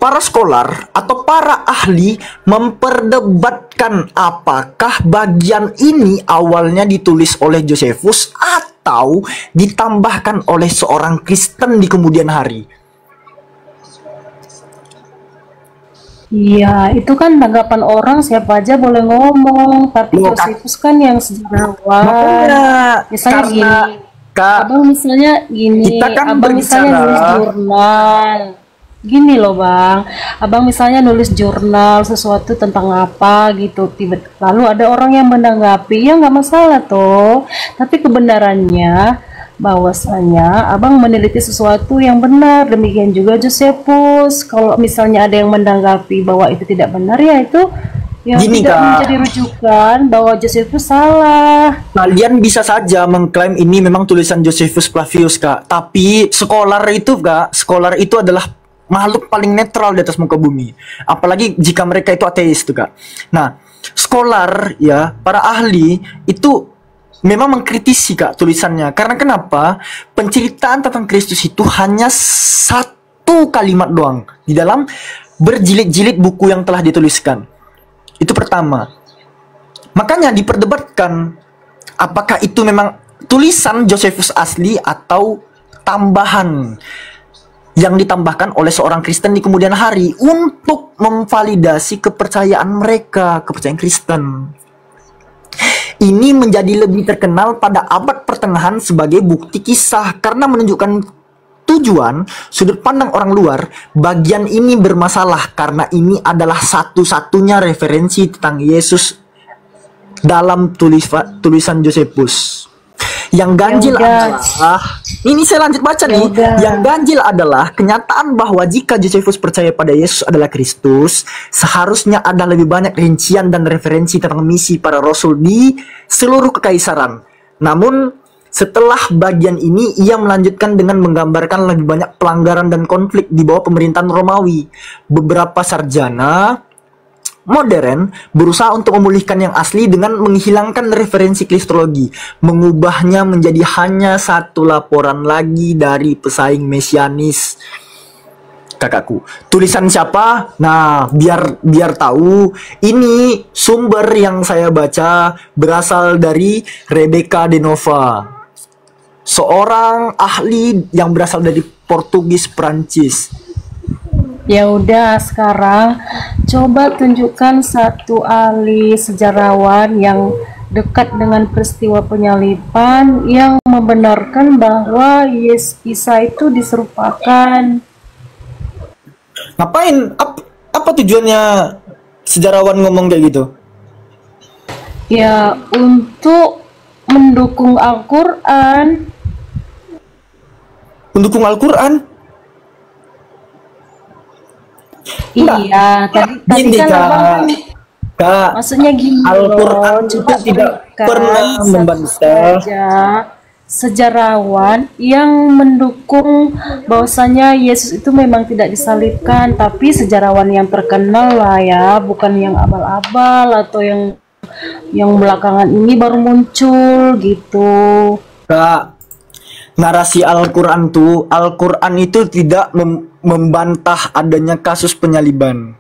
Para skolar atau para ahli memperdebatkan apakah bagian ini awalnya ditulis oleh Josephus atau ditambahkan oleh seorang Kristen di kemudian hari. Iya, itu kan tanggapan orang, siapa aja boleh ngomong, tapi Josephus kan yang sejarawan. Misalnya gini, abang misalnya gini, abang misalnya nulis jurnal. Gini loh bang, abang misalnya nulis jurnal sesuatu tentang apa gitu, lalu ada orang yang menanggapi, ya nggak masalah toh. Tapi kebenarannya bahwasanya abang meneliti sesuatu yang benar. Demikian juga Josephus, kalau misalnya ada yang menanggapi bahwa itu tidak benar, ya itu yang Gini, tidak Kak. menjadi rujukan bahwa Josephus salah. Kalian bisa saja mengklaim ini memang tulisan Josephus Flavius, Kak. Tapi scholar itu, Kak, scholar itu adalah makhluk paling netral di atas muka bumi. Apalagi jika mereka itu ateis tuh, Kak. Nah, scholar ya, para ahli itu memang mengkritisi, Kak, tulisannya. Karena kenapa? Penceritaan tentang Kristus itu hanya satu kalimat doang di dalam berjilid-jilid buku yang telah dituliskan. Itu pertama. Makanya diperdebatkan apakah itu memang tulisan Josephus asli atau tambahan yang ditambahkan oleh seorang Kristen di kemudian hari untuk memvalidasi kepercayaan mereka, kepercayaan Kristen. Ini menjadi lebih terkenal pada abad pertengahan sebagai bukti kisah karena menunjukkan tujuan sudut pandang orang luar. Bagian ini bermasalah karena ini adalah satu-satunya referensi tentang Yesus dalam tulisan Josephus. Yang ganjil adalah, ini saya lanjut baca nih. Yang ganjil adalah kenyataan bahwa jika Josephus percaya pada Yesus adalah Kristus, seharusnya ada lebih banyak rincian dan referensi tentang misi para rasul di seluruh kekaisaran. Namun setelah bagian ini, ia melanjutkan dengan menggambarkan lebih banyak pelanggaran dan konflik di bawah pemerintahan Romawi. Beberapa sarjana modern berusaha untuk memulihkan yang asli dengan menghilangkan referensi kristologi, mengubahnya menjadi hanya satu laporan lagi dari pesaing mesianis. Kakakku, tulisan siapa? Nah, biar tahu, ini sumber yang saya baca berasal dari Rebecca de Nova, seorang ahli yang berasal dari Portugis Prancis. Ya udah, sekarang coba tunjukkan satu ahli sejarawan yang dekat dengan peristiwa penyaliban yang membenarkan bahwa Isa itu diserupakan. Ngapain? Apa tujuannya sejarawan ngomong kayak gitu? Ya, untuk mendukung Al-Quran. Mendukung Al-Quran? Iya, tadi kan abang Kak, maksudnya gini Al-Quran juga tidak pernah membantah sejarawan yang mendukung bahwasanya Yesus itu memang tidak disalibkan, tapi sejarawan yang terkenal lah ya, bukan yang abal-abal atau yang belakangan ini baru muncul gitu. Kak, narasi Al-Quran itu tidak membantah adanya kasus penyaliban.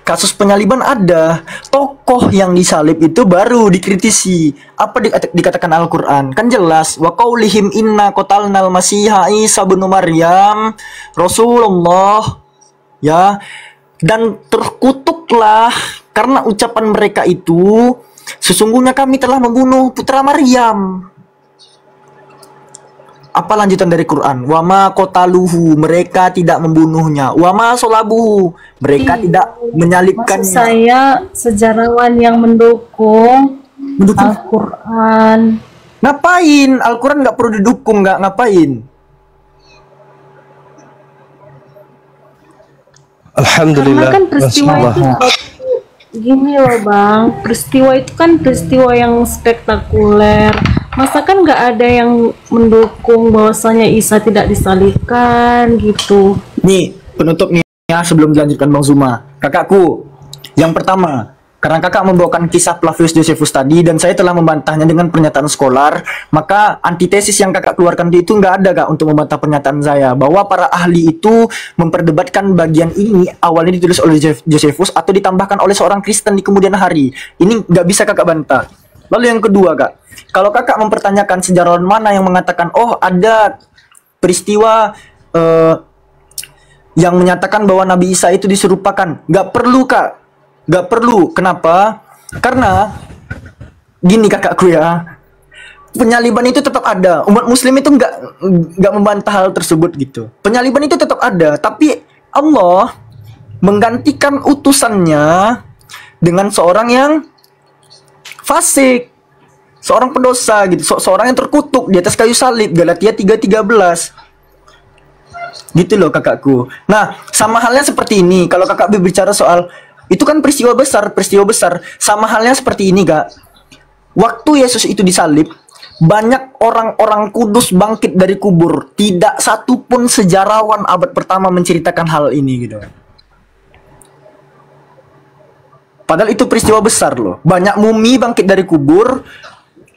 Kasus penyaliban ada, tokoh yang disalib itu baru dikritisi. Apa dikatakan Al-Quran? Kan jelas, wa qaulihim inna qatalnal masiha Isa bin Maryam Rasulullah, ya. Dan terkutuklah karena ucapan mereka itu, sesungguhnya kami telah membunuh putra Maryam. Apa lanjutan dari Quran? Wama qataluhu, mereka tidak membunuhnya. Wama solabuhu, mereka tidak menyalibkannya. Maksud saya sejarawan yang mendukung Al-Quran. Ngapain? Al-Quran nggak perlu didukung, nggak ngapain? Alhamdulillah. Karena kan peristiwa itu gini loh bang, peristiwa itu kan peristiwa yang spektakuler. Masa kan nggak ada yang mendukung bahwasanya Isa tidak disalibkan gitu. Nih, penutup nih ya sebelum dilanjutkan Bang Zuma. Kakakku, yang pertama, karena kakak membawakan kisah Flavius Josephus tadi dan saya telah membantahnya dengan pernyataan scholar, maka antitesis yang kakak keluarkan itu nggak ada, Kak, untuk membantah pernyataan saya bahwa para ahli itu memperdebatkan bagian ini awalnya ditulis oleh Josephus atau ditambahkan oleh seorang Kristen di kemudian hari. Ini nggak bisa kakak bantah. Lalu yang kedua, Kak, kalau kakak mempertanyakan sejarawan mana yang mengatakan oh ada peristiwa yang menyatakan bahwa Nabi Isa itu diserupakan, nggak perlu, Kak, nggak perlu. Kenapa? Karena gini kakakku ya, penyaliban itu tetap ada. Umat Muslim itu nggak membantah hal tersebut gitu. Penyaliban itu tetap ada, tapi Allah menggantikan utusannya dengan seorang yang fasik, seorang pendosa gitu, seorang yang terkutuk di atas kayu salib, Galatia 3:13. Gitu loh kakakku. Nah, sama halnya seperti ini. Kalau kakak berbicara soal Itu kan peristiwa besar, peristiwa besar. Sama halnya seperti ini, Kak. Waktu Yesus itu disalib, banyak orang-orang kudus bangkit dari kubur. Tidak satu pun sejarawan abad pertama menceritakan hal ini gitu. Padahal itu peristiwa besar loh. Banyak mumi bangkit dari kubur,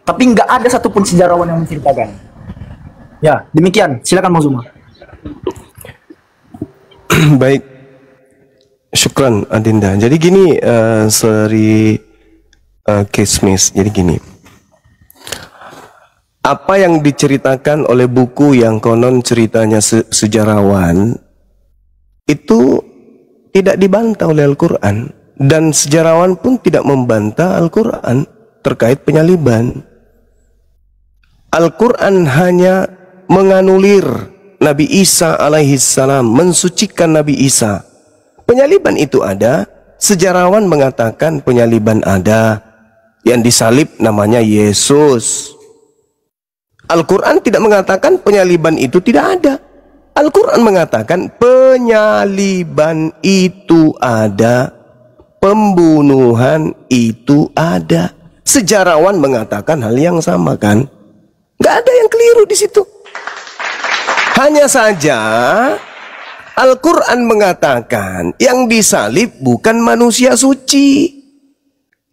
tapi nggak ada satupun sejarawan yang menceritakan. Ya, demikian. Silakan Bang Zuma. Baik, syukran Adinda. Jadi gini, Saudari Kismis, jadi gini. Apa yang diceritakan oleh buku yang konon ceritanya sejarawan itu tidak dibantah oleh Al-Quran, dan sejarawan pun tidak membantah Al-Quran terkait penyaliban. Al-Quran hanya menganulir Nabi Isa alaihissalam, mensucikan Nabi Isa. Penyaliban itu ada, sejarawan mengatakan penyaliban ada, yang disalib namanya Yesus. Al-Quran tidak mengatakan penyaliban itu tidak ada. Al-Quran mengatakan penyaliban itu ada, pembunuhan itu ada. Sejarawan mengatakan hal yang sama kan? Nggak ada yang keliru di situ. Hanya saja Al-Quran mengatakan yang disalib bukan manusia suci.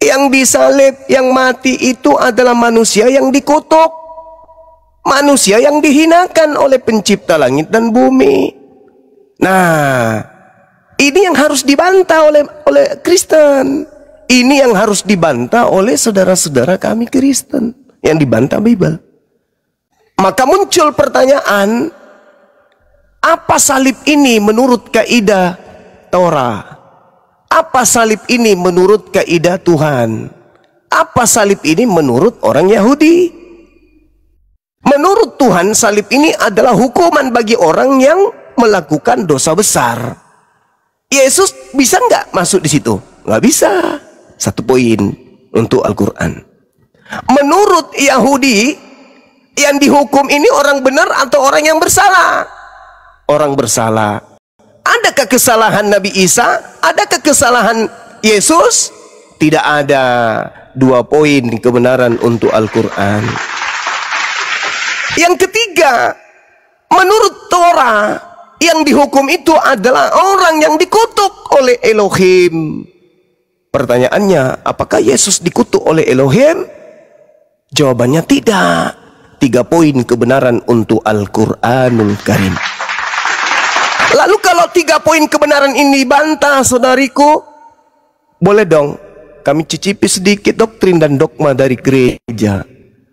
Yang disalib, yang mati itu adalah manusia yang dikutuk. Manusia yang dihinakan oleh pencipta langit dan bumi. Nah, ini yang harus dibantah oleh Kristen. Ini yang harus dibantah oleh saudara-saudara kami Kristen, yang dibantah Bible. Maka muncul pertanyaan, apa salib ini menurut kaidah Torah? Apa salib ini menurut kaidah Tuhan? Apa salib ini menurut orang Yahudi? Menurut Tuhan, salib ini adalah hukuman bagi orang yang melakukan dosa besar. Yesus bisa nggak masuk di situ? Nggak bisa. Satu poin untuk Al-Quran. Menurut Yahudi, yang dihukum ini orang benar atau orang yang bersalah? Orang bersalah. Adakah kesalahan Nabi Isa? Adakah kesalahan Yesus? Tidak ada. 2 poin kebenaran untuk Al-Quran. Yang ketiga, menurut Torah, yang dihukum itu adalah orang yang dikutuk oleh Elohim. Pertanyaannya, apakah Yesus dikutuk oleh Elohim? Jawabannya tidak. 3 poin kebenaran untuk Al-Quranul Karim. Lalu kalau 3 poin kebenaran ini bantah, saudariku, boleh dong kami cicipi sedikit doktrin dan dogma dari gereja.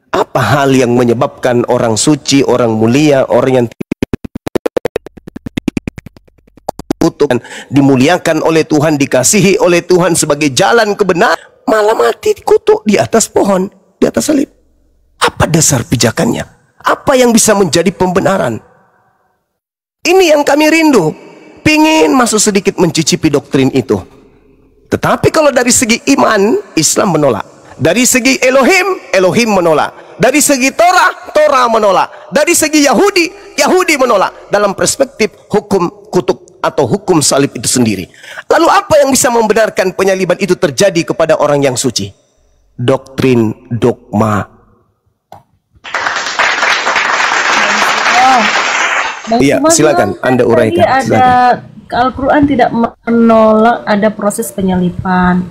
Apa hal yang menyebabkan orang suci, orang mulia, orang yang dikutuk, dimuliakan oleh Tuhan, dikasihi oleh Tuhan sebagai jalan kebenaran, malah mati dikutuk di atas pohon, di atas salib? Apa dasar pijakannya? Apa yang bisa menjadi pembenaran? Ini yang kami rindu. Pingin masuk sedikit mencicipi doktrin itu. Tetapi kalau dari segi iman, Islam menolak. Dari segi Elohim, Elohim menolak. Dari segi Torah, Torah menolak. Dari segi Yahudi, Yahudi menolak. Dalam perspektif hukum kutuk atau hukum salib itu sendiri. Lalu apa yang bisa membenarkan penyaliban itu terjadi kepada orang yang suci? Doktrin dogma. Iya, silakan Anda uraikan. Ada Al-Quran tidak menolak ada proses penyaliban.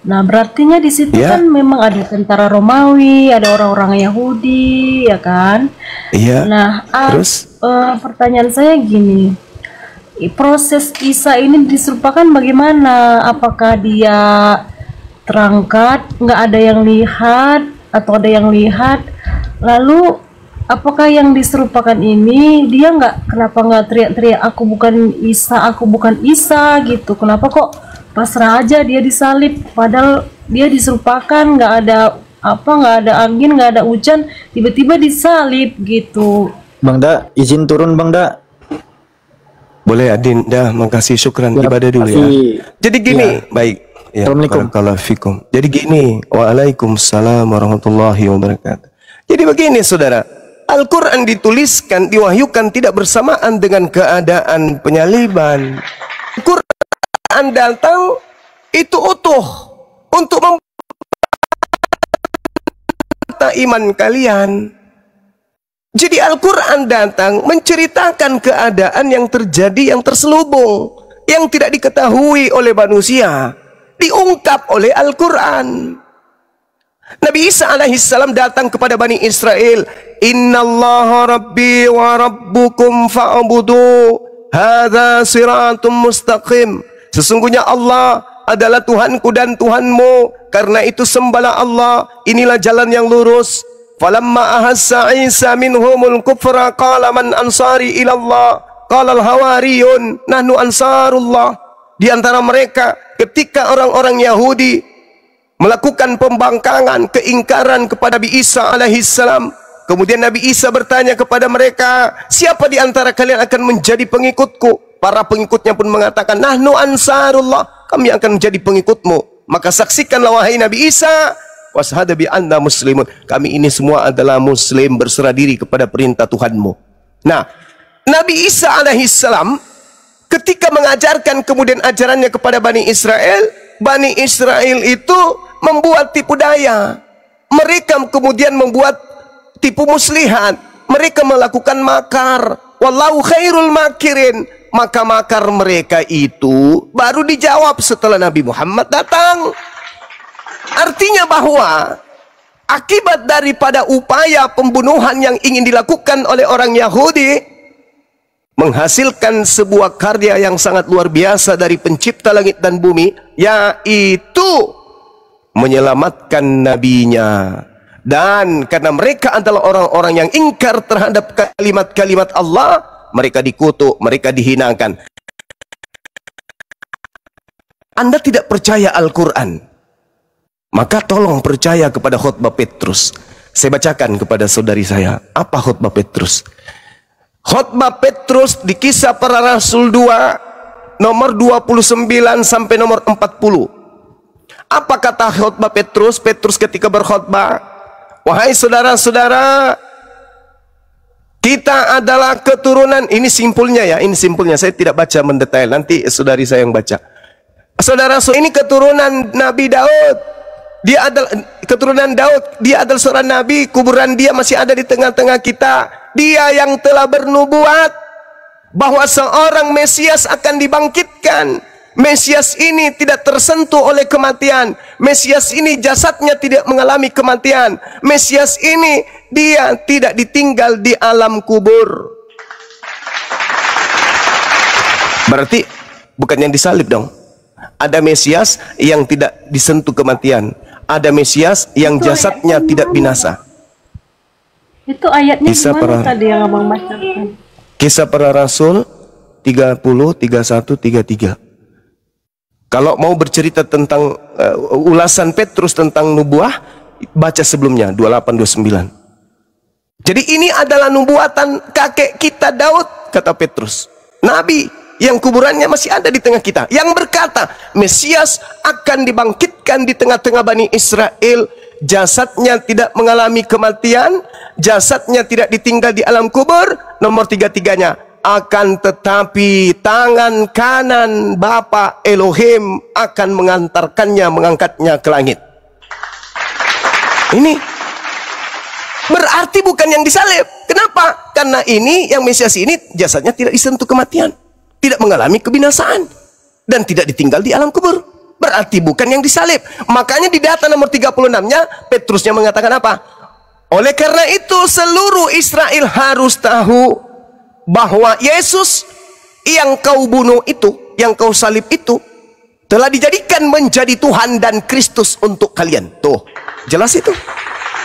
Nah, berartinya di situ kan memang ada tentara Romawi, ada orang-orang Yahudi, ya kan? Iya. Nah, terus pertanyaan saya gini, proses Isa ini diserupakan bagaimana? Apakah dia terangkat, nggak ada yang lihat, atau ada yang lihat? Lalu, apakah yang diserupakan ini dia kenapa nggak teriak-teriak aku bukan Isa gitu? Kenapa kok pasrah aja dia disalib, padahal dia diserupakan, nggak ada angin, nggak ada hujan, tiba-tiba disalib gitu. Bang Da, izin turun Bang Da. Boleh Adin, dah, makasih, syukran, ibadah dulu ya. Jadi gini, baik. Ya, Assalamualaikum. Jadi gini, waalaikumsalam warahmatullahi wabarakatuh. Jadi begini saudara, Al-Quran dituliskan, diwahyukan tidak bersamaan dengan keadaan penyaliban. Al-Quran datang itu utuh untuk membantah iman kalian. Jadi Al-Quran datang menceritakan keadaan yang terjadi, yang terselubung, yang tidak diketahui oleh manusia, diungkap oleh Al-Quran. Nabi Isa alaihissalam datang kepada Bani Israel, Innallaha rabbi wa rabbukum fa'budu, hadza siratum mustaqim. Sesungguhnya Allah adalah Tuhanku dan Tuhanmu, karena itu sembahlah Allah, inilah jalan yang lurus. Falamma ahassa Isa minhumul kufra qala man ansari ilallah, qala al-hawariyun nahnu ansarullah. Di antara mereka ketika orang-orang Yahudi melakukan pembangkangan, keingkaran kepada Nabi Isa alaihissalam, kemudian Nabi Isa bertanya kepada mereka, siapa di antara kalian akan menjadi pengikutku? Para pengikutnya pun mengatakan, nahnu ansarullah, kami akan menjadi pengikutmu. Maka saksikanlah wahai Nabi Isa, washhadu bi anna muslimun, kami ini semua adalah muslim, berserah diri kepada perintah Tuhanmu. Nah, Nabi Isa alaihissalam ketika mengajarkan kemudian ajarannya kepada Bani Israel itu membuat tipu daya. Mereka kemudian membuat tipu muslihat, mereka melakukan makar. Wallahu khairul makirin. Maka makar mereka itu baru dijawab setelah Nabi Muhammad datang. Artinya bahwa akibat daripada upaya pembunuhan yang ingin dilakukan oleh orang Yahudi menghasilkan sebuah karya yang sangat luar biasa dari pencipta langit dan bumi, yaitu menyelamatkan nabinya. Dan karena mereka adalah orang-orang yang ingkar terhadap kalimat-kalimat Allah, mereka dikutuk, mereka dihinakan. Anda tidak percaya Al-Quran, maka tolong percaya kepada khutbah Petrus. Saya bacakan kepada saudari saya, apa khutbah Petrus? Khutbah Petrus di Kisah Para Rasul 2 nomor 29 sampai nomor 40. Apa kata khutbah Petrus? Petrus ketika berkhutbah, wahai saudara-saudara, kita adalah keturunan, ini simpulnya ya, ini simpulnya, saya tidak baca mendetail, nanti saudari saya yang baca. Saudara, ini keturunan Nabi Daud, dia adalah keturunan Daud, dia adalah seorang nabi, kuburan dia masih ada di tengah-tengah kita. Dia yang telah bernubuat bahwa seorang Mesias akan dibangkitkan. Mesias ini tidak tersentuh oleh kematian. Mesias ini jasadnya tidak mengalami kematian. Mesias ini dia tidak ditinggal di alam kubur. Berarti bukan yang disalib dong. Ada Mesias yang tidak disentuh kematian. Ada Mesias yang jasadnya tidak binasa. Itu ayatnya gimana tadi yang abang bacakan? Kisah Para Rasul 30, 31, 33. Kalau mau bercerita tentang ulasan Petrus tentang nubuah, baca sebelumnya 28, 29. Jadi ini adalah nubuatan kakek kita Daud, kata Petrus. Nabi yang kuburannya masih ada di tengah kita, yang berkata Mesias akan dibangkitkan di tengah-tengah Bani Israel, jasadnya tidak mengalami kematian, jasadnya tidak ditinggal di alam kubur. Nomor 33-nya, akan tetapi tangan kanan Bapa Elohim akan mengantarkannya, mengangkatnya ke langit. Ini berarti bukan yang disalib. Kenapa? Karena ini yang Mesias ini jasadnya tidak disentuh kematian, tidak mengalami kebinasaan, dan tidak ditinggal di alam kubur. Berarti bukan yang disalib. Makanya di data nomor 36-nya Petrusnya mengatakan apa? Oleh karena itu seluruh Israel harus tahu bahwa Yesus yang kau bunuh itu, yang kau salib itu, telah dijadikan menjadi Tuhan dan Kristus untuk kalian. Tuh, jelas itu.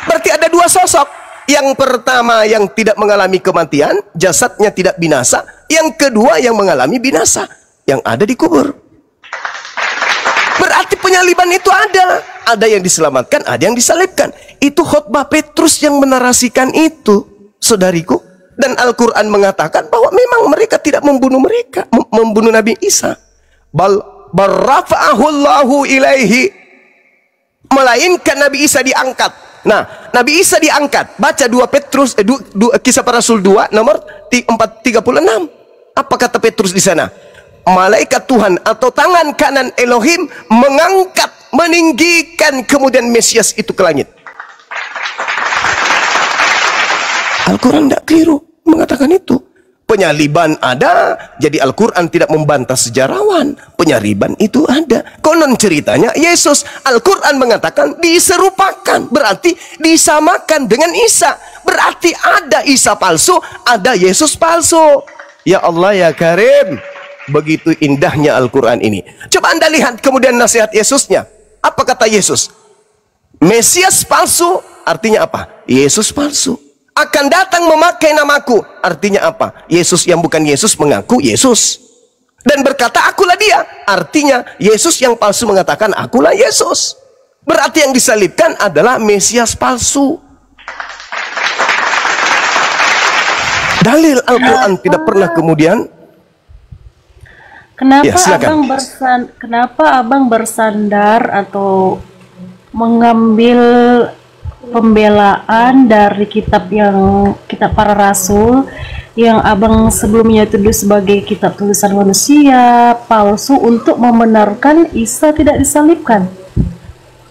Berarti ada dua sosok. Yang pertama yang tidak mengalami kematian, jasadnya tidak binasa. Yang kedua yang mengalami binasa, yang ada di kubur. Berarti penyaliban itu ada. Ada yang diselamatkan, ada yang disalibkan. Itu khutbah Petrus yang menarasikan itu, saudariku. Dan Al-Quran mengatakan bahwa memang mereka tidak membunuh membunuh Nabi Isa. Barrafa'ahullahu ilaihi. Melainkan Nabi Isa diangkat. Nah, Nabi Isa diangkat. Baca 2 Petrus, Kisah Para Rasul 2 nomor 36. Apa kata Petrus di sana? malaikat Tuhan atau tangan kanan Elohim mengangkat, meninggikan kemudian Mesias itu ke langit. Al-Quran tidak keliru mengatakan itu. Penyaliban ada, jadi Al-Quran tidak membantah sejarawan. Penyaliban itu ada. Konon ceritanya Yesus, Al-Quran mengatakan diserupakan, berarti disamakan dengan Isa. Berarti ada Isa palsu, ada Yesus palsu. Ya Allah ya Karim, begitu indahnya Al-Quran ini. Coba Anda lihat kemudian nasihat Yesusnya. Apa kata Yesus? Mesias palsu artinya apa? Yesus palsu. Akan datang memakai namaku, artinya apa? Yesus yang bukan Yesus mengaku Yesus dan berkata akulah dia, artinya Yesus yang palsu mengatakan akulah Yesus. Berarti yang disalibkan adalah Mesias palsu. Dalil Al-Quran tidak pernah kemudian. Kenapa ya, kenapa abang bersandar atau mengambil pembelaan dari kitab para rasul yang abang sebelumnya tuduh sebagai kitab tulisan manusia palsu untuk membenarkan Isa tidak disalibkan?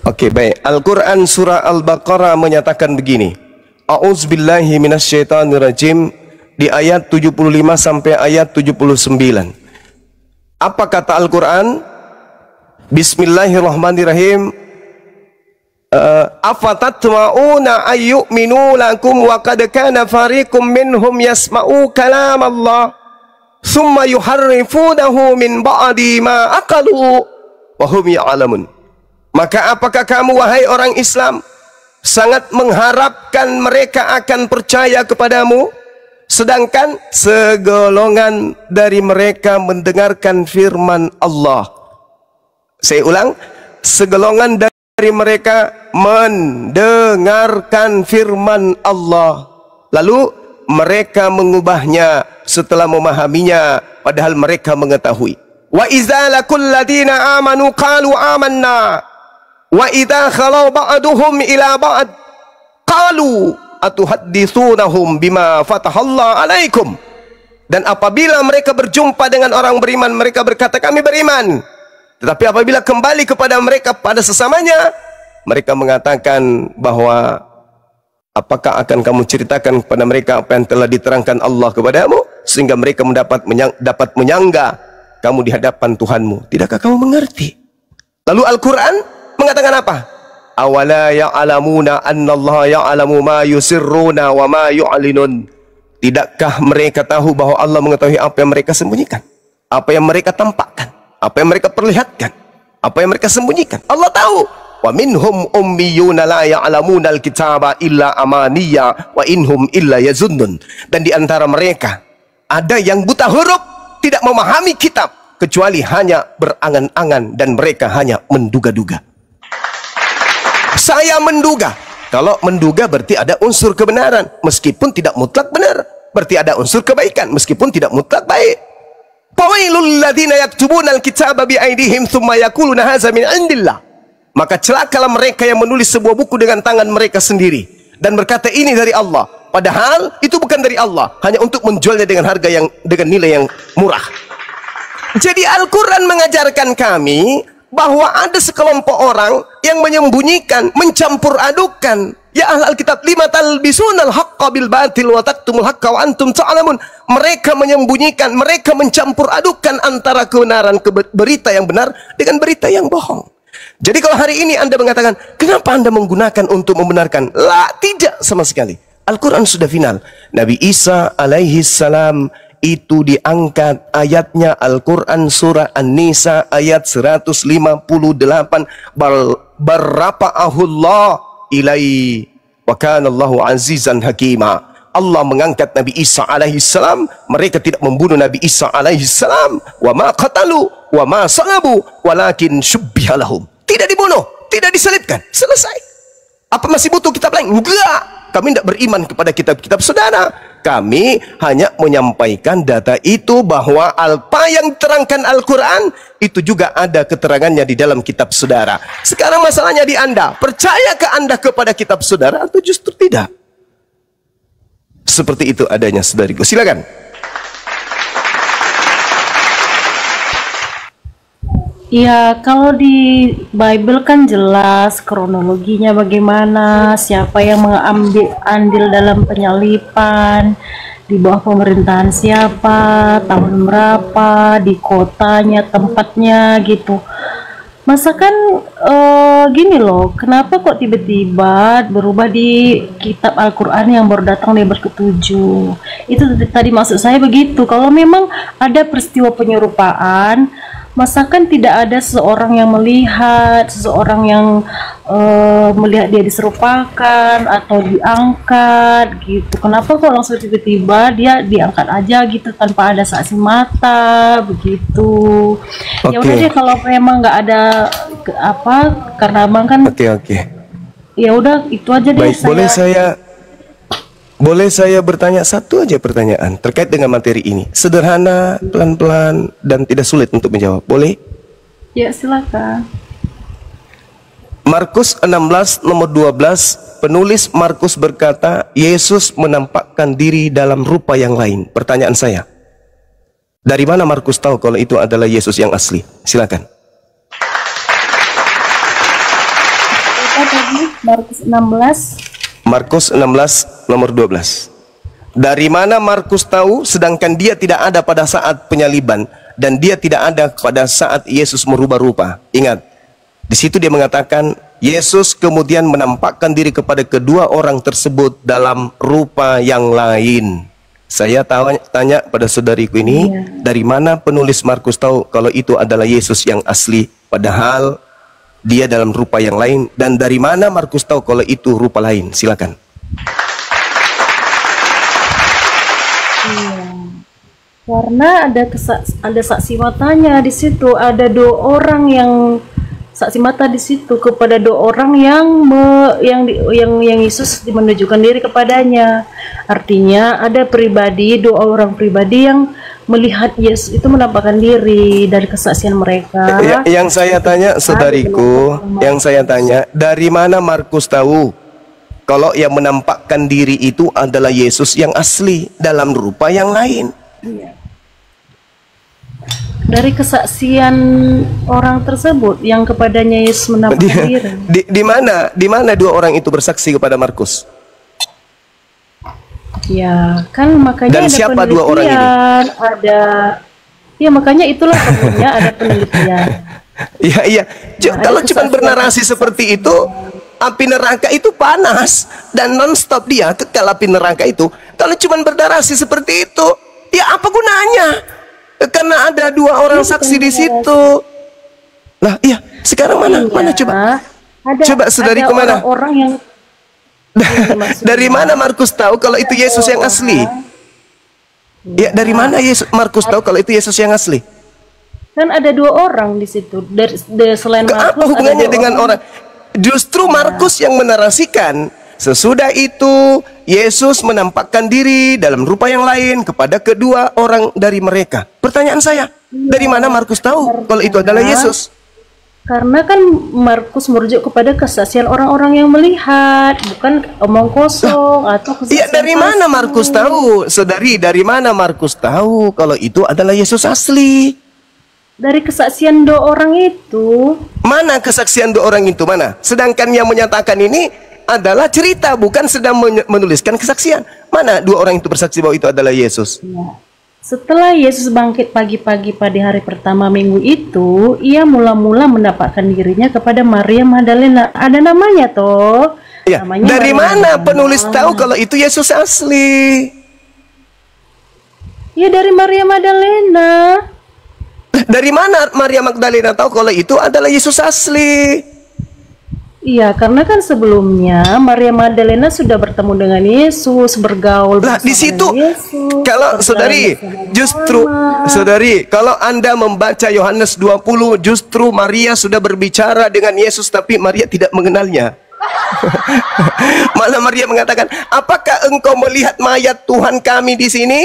Oke, baik. Al-Quran surah Al-Baqarah menyatakan begini. A'udzubillahi minasyaitonirrajim di ayat 75 sampai ayat 79. Apa kata Al-Quran? Bismillahirrahmanirrahim. Afatatma'una ayyu'minu lakum wa qad kana fariqum minhum yasma'u kalam Allah thumma yuharrifunahu min ba'di ma aqalu wa hum ya'lamun. Maka apakah kamu wahai orang Islam sangat mengharapkan mereka akan percaya kepadamu, sedangkan segolongan dari mereka mendengarkan firman Allah. Saya ulang, segolongan dari mereka mendengarkan firman Allah, lalu mereka mengubahnya setelah memahaminya, padahal mereka mengetahui. Wa idza laqul ladina amanu qalu amanna wa idza khalau ba'duhum ila ba'd qalu atuhadditsunahum bima fatahallahu alaikum. Dan apabila mereka berjumpa dengan orang beriman, mereka berkata kami beriman. Tetapi apabila kembali kepada mereka pada sesamanya, mereka mengatakan bahwa apakah akan kamu ceritakan kepada mereka apa yang telah diterangkan Allah kepadamu, sehingga mereka dapat menyangga kamu di hadapan Tuhanmu. Tidakkah kamu mengerti? Lalu Al-Quran mengatakan apa? Awala ya'lamuna annallaha ya'lamu ma yusirruna wa ma yu'linun. Tidakkah mereka tahu bahwa Allah mengetahui apa yang mereka sembunyikan, apa yang mereka tampakkan, apa yang mereka perlihatkan, apa yang mereka sembunyikan? Allah tahu. Wa minhum ummiyuna la ya'lamuna al-kitaba illa amaniya wa inhum illa yazunnun. Dan di antara mereka ada yang buta huruf, tidak memahami kitab kecuali hanya berangan-angan dan mereka hanya menduga-duga. Saya menduga. Kalau menduga berarti ada unsur kebenaran meskipun tidak mutlak benar. Berarti ada unsur kebaikan meskipun tidak mutlak baik. Fawailul ladzina yaktubuna al-kitaba bi aydihim tsumma yaquluna hadza min indillah. Maka celakalah mereka yang menulis sebuah buku dengan tangan mereka sendiri dan berkata ini dari Allah, padahal itu bukan dari Allah, hanya untuk menjualnya dengan harga dengan nilai yang murah. Jadi Al-Quran mengajarkan kami bahwa ada sekelompok orang yang menyembunyikan, mencampur adukan. Ya ahlal kitab, lima talbisunal haqqa bil batil wa taktumul haqqa wa antum ta'lamun. Mereka menyembunyikan, mereka mencampur adukan antara kebenaran berita yang benar dengan berita yang bohong. Jadi kalau hari ini Anda mengatakan, kenapa Anda menggunakan untuk membenarkan? La, tidak sama sekali. Al-Quran sudah final. Nabi Isa alaihi salam itu diangkat, ayatnya Al-Quran surah An-Nisa ayat 158. Barrafa'ahullah ilai wa kanallahu azizan hakima. Allah mengangkat Nabi Isa alaihi salam. Mereka tidak membunuh Nabi Isa alaihi salam. Wa ma qatalu wa ma salabu walakin syubbiha lahum. Tidak dibunuh, tidak disalibkan, selesai. Apa masih butuh kitab lain? Enggak. Kami tidak beriman kepada kitab-kitab saudara. Kami hanya menyampaikan data itu, bahwa apa yang diterangkan Al-Quran itu juga ada keterangannya di dalam kitab saudara. Sekarang masalahnya di Anda. Percayakah Anda kepada kitab saudara atau justru tidak? Seperti itu adanya, saudariku. Silakan. Ya, kalau di Bible kan jelas kronologinya bagaimana, siapa yang mengambil andil dalam penyalipan, di bawah pemerintahan siapa, tahun berapa, di kotanya, tempatnya gitu. Masa kan gini loh, kenapa kok tiba-tiba berubah di kitab Al-Quran yang baru datang di abad ke-7? Itu tadi maksud saya begitu. Kalau memang ada peristiwa penyerupaan, masakan tidak ada seseorang yang melihat, seseorang yang melihat dia diserupakan atau diangkat gitu. Kenapa kok langsung tiba-tiba dia diangkat aja gitu tanpa ada saksi mata begitu? Ya udah deh, kalau memang nggak ada karena abang kan. Ya udah itu aja deh. Baik, boleh saya bertanya satu aja pertanyaan terkait dengan materi ini. Sederhana, pelan-pelan, dan tidak sulit untuk menjawab. Boleh? Ya, silakan. Markus 16 nomor 12, penulis Markus berkata, Yesus menampakkan diri dalam rupa yang lain. Pertanyaan saya, dari mana Markus tahu kalau itu adalah Yesus yang asli? Silakan. Markus 16. Markus 16 nomor 12. Dari mana Markus tahu sedangkan dia tidak ada pada saat penyaliban dan dia tidak ada pada saat Yesus merubah rupa? Ingat, di situ dia mengatakan Yesus kemudian menampakkan diri kepada kedua orang tersebut dalam rupa yang lain. Saya tanya pada saudariku ini, dari mana penulis Markus tahu kalau itu adalah Yesus yang asli padahal dia dalam rupa yang lain, dan dari mana Markus tahu kalau itu rupa lain? Silakan. Iya. Karena ada saksi matanya di situ, ada 2 orang yang saksi mata di situ kepada 2 orang yang Yesus menunjukkan diri kepadanya. Artinya ada 2 orang pribadi yang melihat Yesus itu menampakkan diri dari kesaksian mereka. Yang saya tanya saudariku, dari mana Markus tahu kalau yang menampakkan diri itu adalah Yesus yang asli dalam rupa yang lain? Dari kesaksian orang tersebut yang kepadanya Yesus menampakkan diri. Di mana 2 orang itu bersaksi kepada Markus? Ya, kan makanya dan ada siapa 2 orang ini? Ya, makanya itulah perlunya ada penelitian. Iya. Kalau cuma bernarasi seperti itu, api neraka itu panas dan non-stop dia kekal api neraka itu. Kalau cuma bernarasi seperti itu, ya apa gunanya? Karena ada 2 orang saksi di situ. Lah, iya. Sekarang mana coba? Coba saudariku mana? Orang yang dari mana Markus tahu kalau itu Yesus yang asli? Ya, dari mana Markus tahu kalau itu Yesus yang asli? Kan ada 2 orang di situ. Selain Markus, apa hubungannya dengan orang? Justru Markus yang menarasikan. Sesudah itu Yesus menampakkan diri dalam rupa yang lain kepada kedua orang dari mereka. Pertanyaan saya, dari mana Markus tahu kalau itu adalah Yesus? Karena kan Markus merujuk kepada kesaksian orang-orang yang melihat, bukan omong kosong atau kesaksian. Iya, dari mana Markus tahu, saudari? Dari mana Markus tahu kalau itu adalah Yesus asli? Dari kesaksian 2 orang itu. Mana kesaksian 2 orang itu? Mana? Sedangkan yang menyatakan ini adalah cerita, bukan sedang menuliskan kesaksian. Mana 2 orang itu bersaksi bahwa itu adalah Yesus? Ya. Setelah Yesus bangkit pagi-pagi pada hari pertama minggu itu, ia mula-mula mendapatkan dirinya kepada Maria Magdalena. Ada namanya toh. Ya. Dari mana penulis tahu kalau itu Yesus asli? Ya, dari Maria Magdalena. Dari mana Maria Magdalena tahu kalau itu adalah Yesus asli? Iya, karena kan sebelumnya Maria Magdalena sudah bertemu dengan Yesus, bergaul bersama di situ Yesus, kalau saudari, kalau Anda membaca Yohanes 20, justru Maria sudah berbicara dengan Yesus tapi Maria tidak mengenalnya. Malah Maria mengatakan, "Apakah engkau melihat mayat Tuhan kami di sini?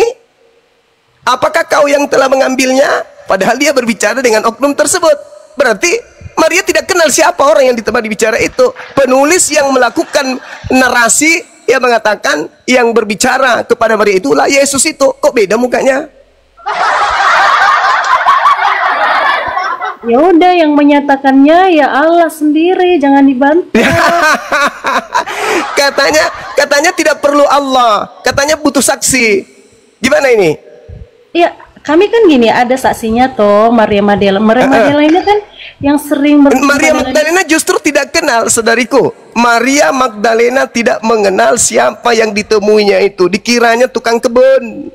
Apakah kau yang telah mengambilnya?" Padahal dia berbicara dengan oknum tersebut. Berarti Maria tidak kenal siapa orang yang di tempat dibicara itu. Penulis yang melakukan narasi yang mengatakan yang berbicara kepada Maria itulah Yesus itu. Kok beda mukanya? Ya udah, yang menyatakannya ya Allah sendiri, jangan dibantu. Katanya tidak perlu Allah, katanya butuh saksi. Gimana ini? Ya, kami kan gini, ada saksinya toh, Maria Magdalena. Maria Magdalena kan yang sering Maria Magdalena justru tidak kenal, saudariku. Maria Magdalena tidak mengenal siapa yang ditemuinya itu. Dikiranya tukang kebun.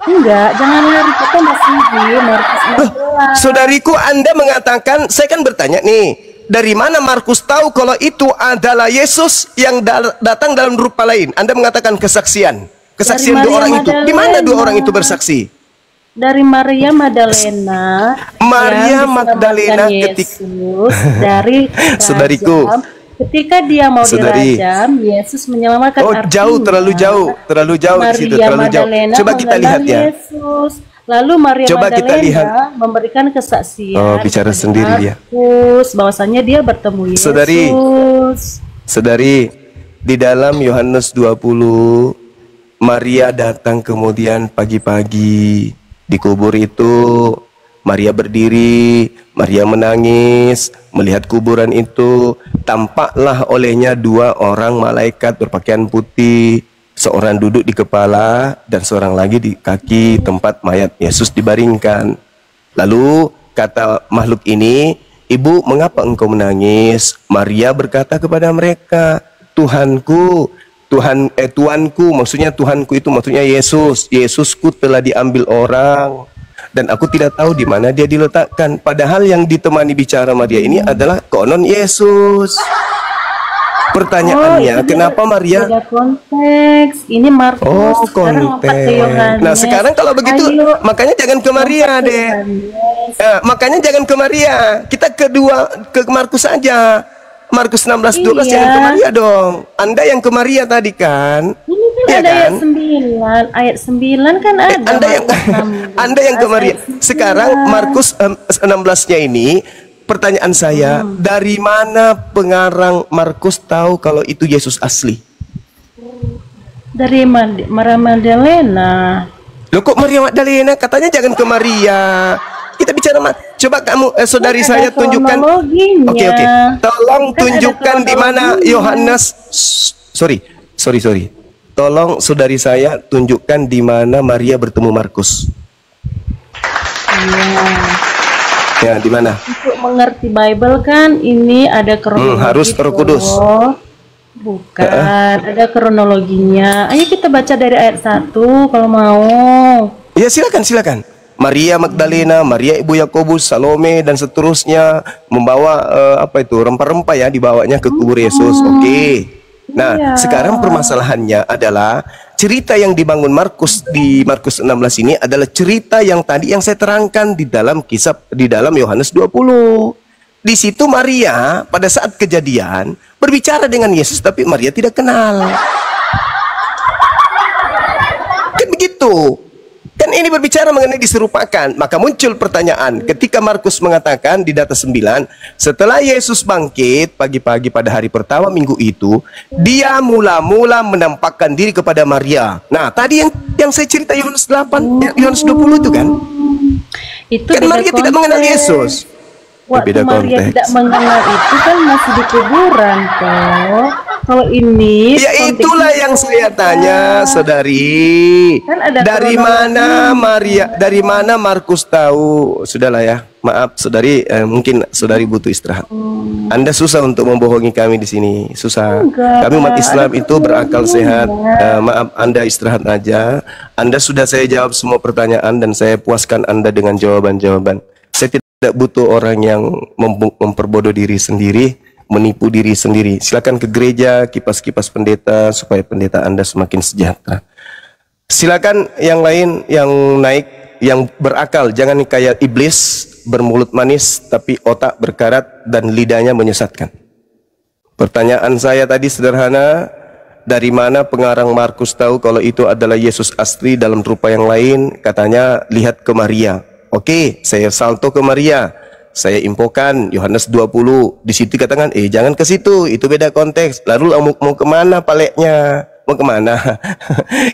Enggak, jangan lari, kita masih di Markus 16. Saudariku, Anda mengatakan, saya kan bertanya nih, dari mana Markus tahu kalau itu adalah Yesus yang datang dalam rupa lain? Anda mengatakan kesaksian dua orang itu. Di mana dua orang itu bersaksi? Dari Maria Magdalena. Maria Magdalena Yesus dari saudariku, ketika dia mau dirajam, Yesus menyelamatkan. Oh, jauh, terlalu jauh di situ, terlalu jauh. Coba kita lihat ya. Yesus. Lalu Maria Magdalena memberikan kesaksian. Oh, bicara sendiri dia. Bahwasanya dia bertemu Yesus. Saudari, di dalam Yohanes 20, Maria datang kemudian pagi-pagi di kubur itu. Maria berdiri, Maria menangis, melihat kuburan itu. Tampaklah olehnya dua orang malaikat berpakaian putih, seorang duduk di kepala dan seorang lagi di kaki tempat mayat Yesus dibaringkan. Lalu kata makhluk ini, "Ibu, mengapa engkau menangis?" Maria berkata kepada mereka, "Tuhanku, Tuanku, maksudnya Tuhanku itu maksudnya Yesus. Yesusku telah diambil orang dan aku tidak tahu di mana dia diletakkan." Padahal yang ditemani bicara Maria ini adalah konon Yesus. Pertanyaannya, kenapa Maria? Beda konteks. Ini Markus. Oh, konteks. Nah, sekarang kalau begitu, makanya jangan ke Maria deh. Makanya jangan ke Maria. Kita ke Markus saja. Markus 16:12, jangan ke Maria dong. Anda yang ke Maria tadi kan? Ini kan ya ada kan? ayat 9 kan ada. Anda yang ke Maria. Sekarang Markus 16-nya ini, pertanyaan saya, dari mana pengarang Markus tahu kalau itu Yesus asli? Dari Maria Magdalena. Loh, kok Maria Magdalena? Katanya jangan ke Maria. Kita bicara, coba kamu saudari saya tunjukkan. Oke. Tolong tunjukkan di mana Yohanes. Sorry. Tolong saudari saya tunjukkan di mana Maria bertemu Markus. Ya, di mana? Untuk mengerti Bible kan ini ada kronologi. Harus Roh Kudus. Bukan, ada kronologinya. Ayo kita baca dari ayat 1 kalau mau. Ya, silakan. Maria Magdalena, Maria ibu Yakobus, Salome dan seterusnya membawa rempah-rempah ya, dibawanya ke kubur Yesus. Oke. Nah, sekarang permasalahannya adalah cerita yang dibangun Markus di Markus 16 ini adalah cerita yang tadi yang saya terangkan di dalam Yohanes 20. Di situ Maria pada saat kejadian berbicara dengan Yesus, tapi Maria tidak kenal. Kan begitu. Kan ini berbicara mengenai diserupakan. Maka muncul pertanyaan ketika Markus mengatakan di data 9, setelah Yesus bangkit pagi-pagi pada hari pertama minggu itu, dia mula-mula menampakkan diri kepada Maria. Nah, tadi yang saya cerita Yohanes 8, Yohanes 20 itu kan? Itu kan Maria tidak mengenal Yesus. Waktu Maria tidak mengenal itu kan masih di kuburan toh. Kalau ini ya itulah yang saya tanya, saudari. Kan dari mana Markus tahu? Sudahlah ya, maaf saudari, mungkin saudari butuh istirahat. Anda susah untuk membohongi kami di sini, susah. Kami umat Islam itu berakal sehat. Maaf, Anda istirahat aja. Anda sudah saya jawab semua pertanyaan dan saya puaskan Anda dengan jawaban-jawaban. Saya tidak butuh orang yang memperbodoh diri sendiri, menipu diri sendiri. Silakan ke gereja, kipas-kipas pendeta supaya pendeta Anda semakin sejahtera. Silakan yang lain yang naik, yang berakal, jangan kayak iblis, bermulut manis tapi otak berkarat dan lidahnya menyesatkan. Pertanyaan saya tadi sederhana, dari mana pengarang Markus tahu kalau itu adalah Yesus asli dalam rupa yang lain? Katanya lihat ke Maria. Oke, saya salto ke Maria. Saya infokan Yohanes 20. Di situ katakan, jangan ke situ, itu beda konteks. Lalu mau kemana paleknya? mau kemana?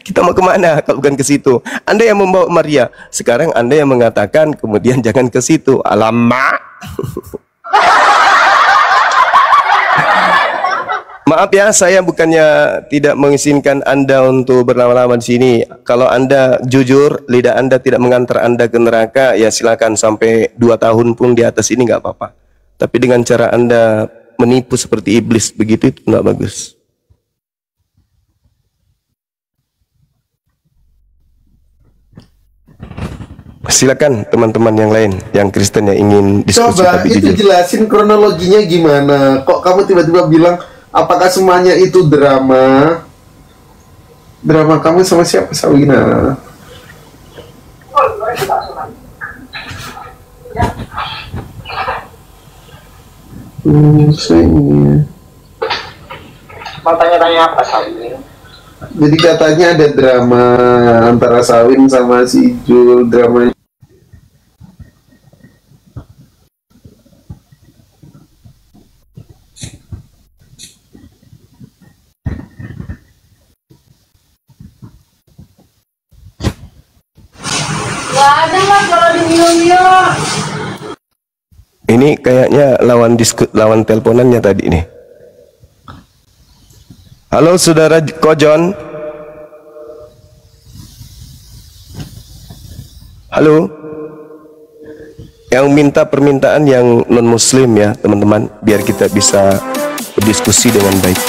Kita mau kemana kalau bukan ke situ? Anda yang membawa Maria, sekarang Anda yang mengatakan kemudian jangan ke situ. Alamak. Maaf ya, saya bukannya tidak mengizinkan Anda untuk berlama-lama di sini. Kalau Anda jujur, lidah Anda tidak mengantar Anda ke neraka, ya silakan sampai 2 tahun pun di atas ini nggak apa-apa. Tapi dengan cara Anda menipu seperti iblis begitu, itu nggak bagus. Silakan teman-teman yang lain, yang Kristen yang ingin diskusi. Coba tapi itu jujur. jelasin kronologinya gimana? Kok kamu tiba-tiba bilang apakah semuanya itu drama? Drama kamu sama siapa, Sawina? Saya Mau tanya-tanya apa, Sawin? jadi katanya ada drama antara Sawin sama si Jul, drama. Gak ada lah kalau di New York. Ini kayaknya lawan teleponannya tadi nih. Halo saudara Kojon. Halo. Yang minta permintaan yang non muslim ya teman-teman, biar kita bisa berdiskusi dengan baik.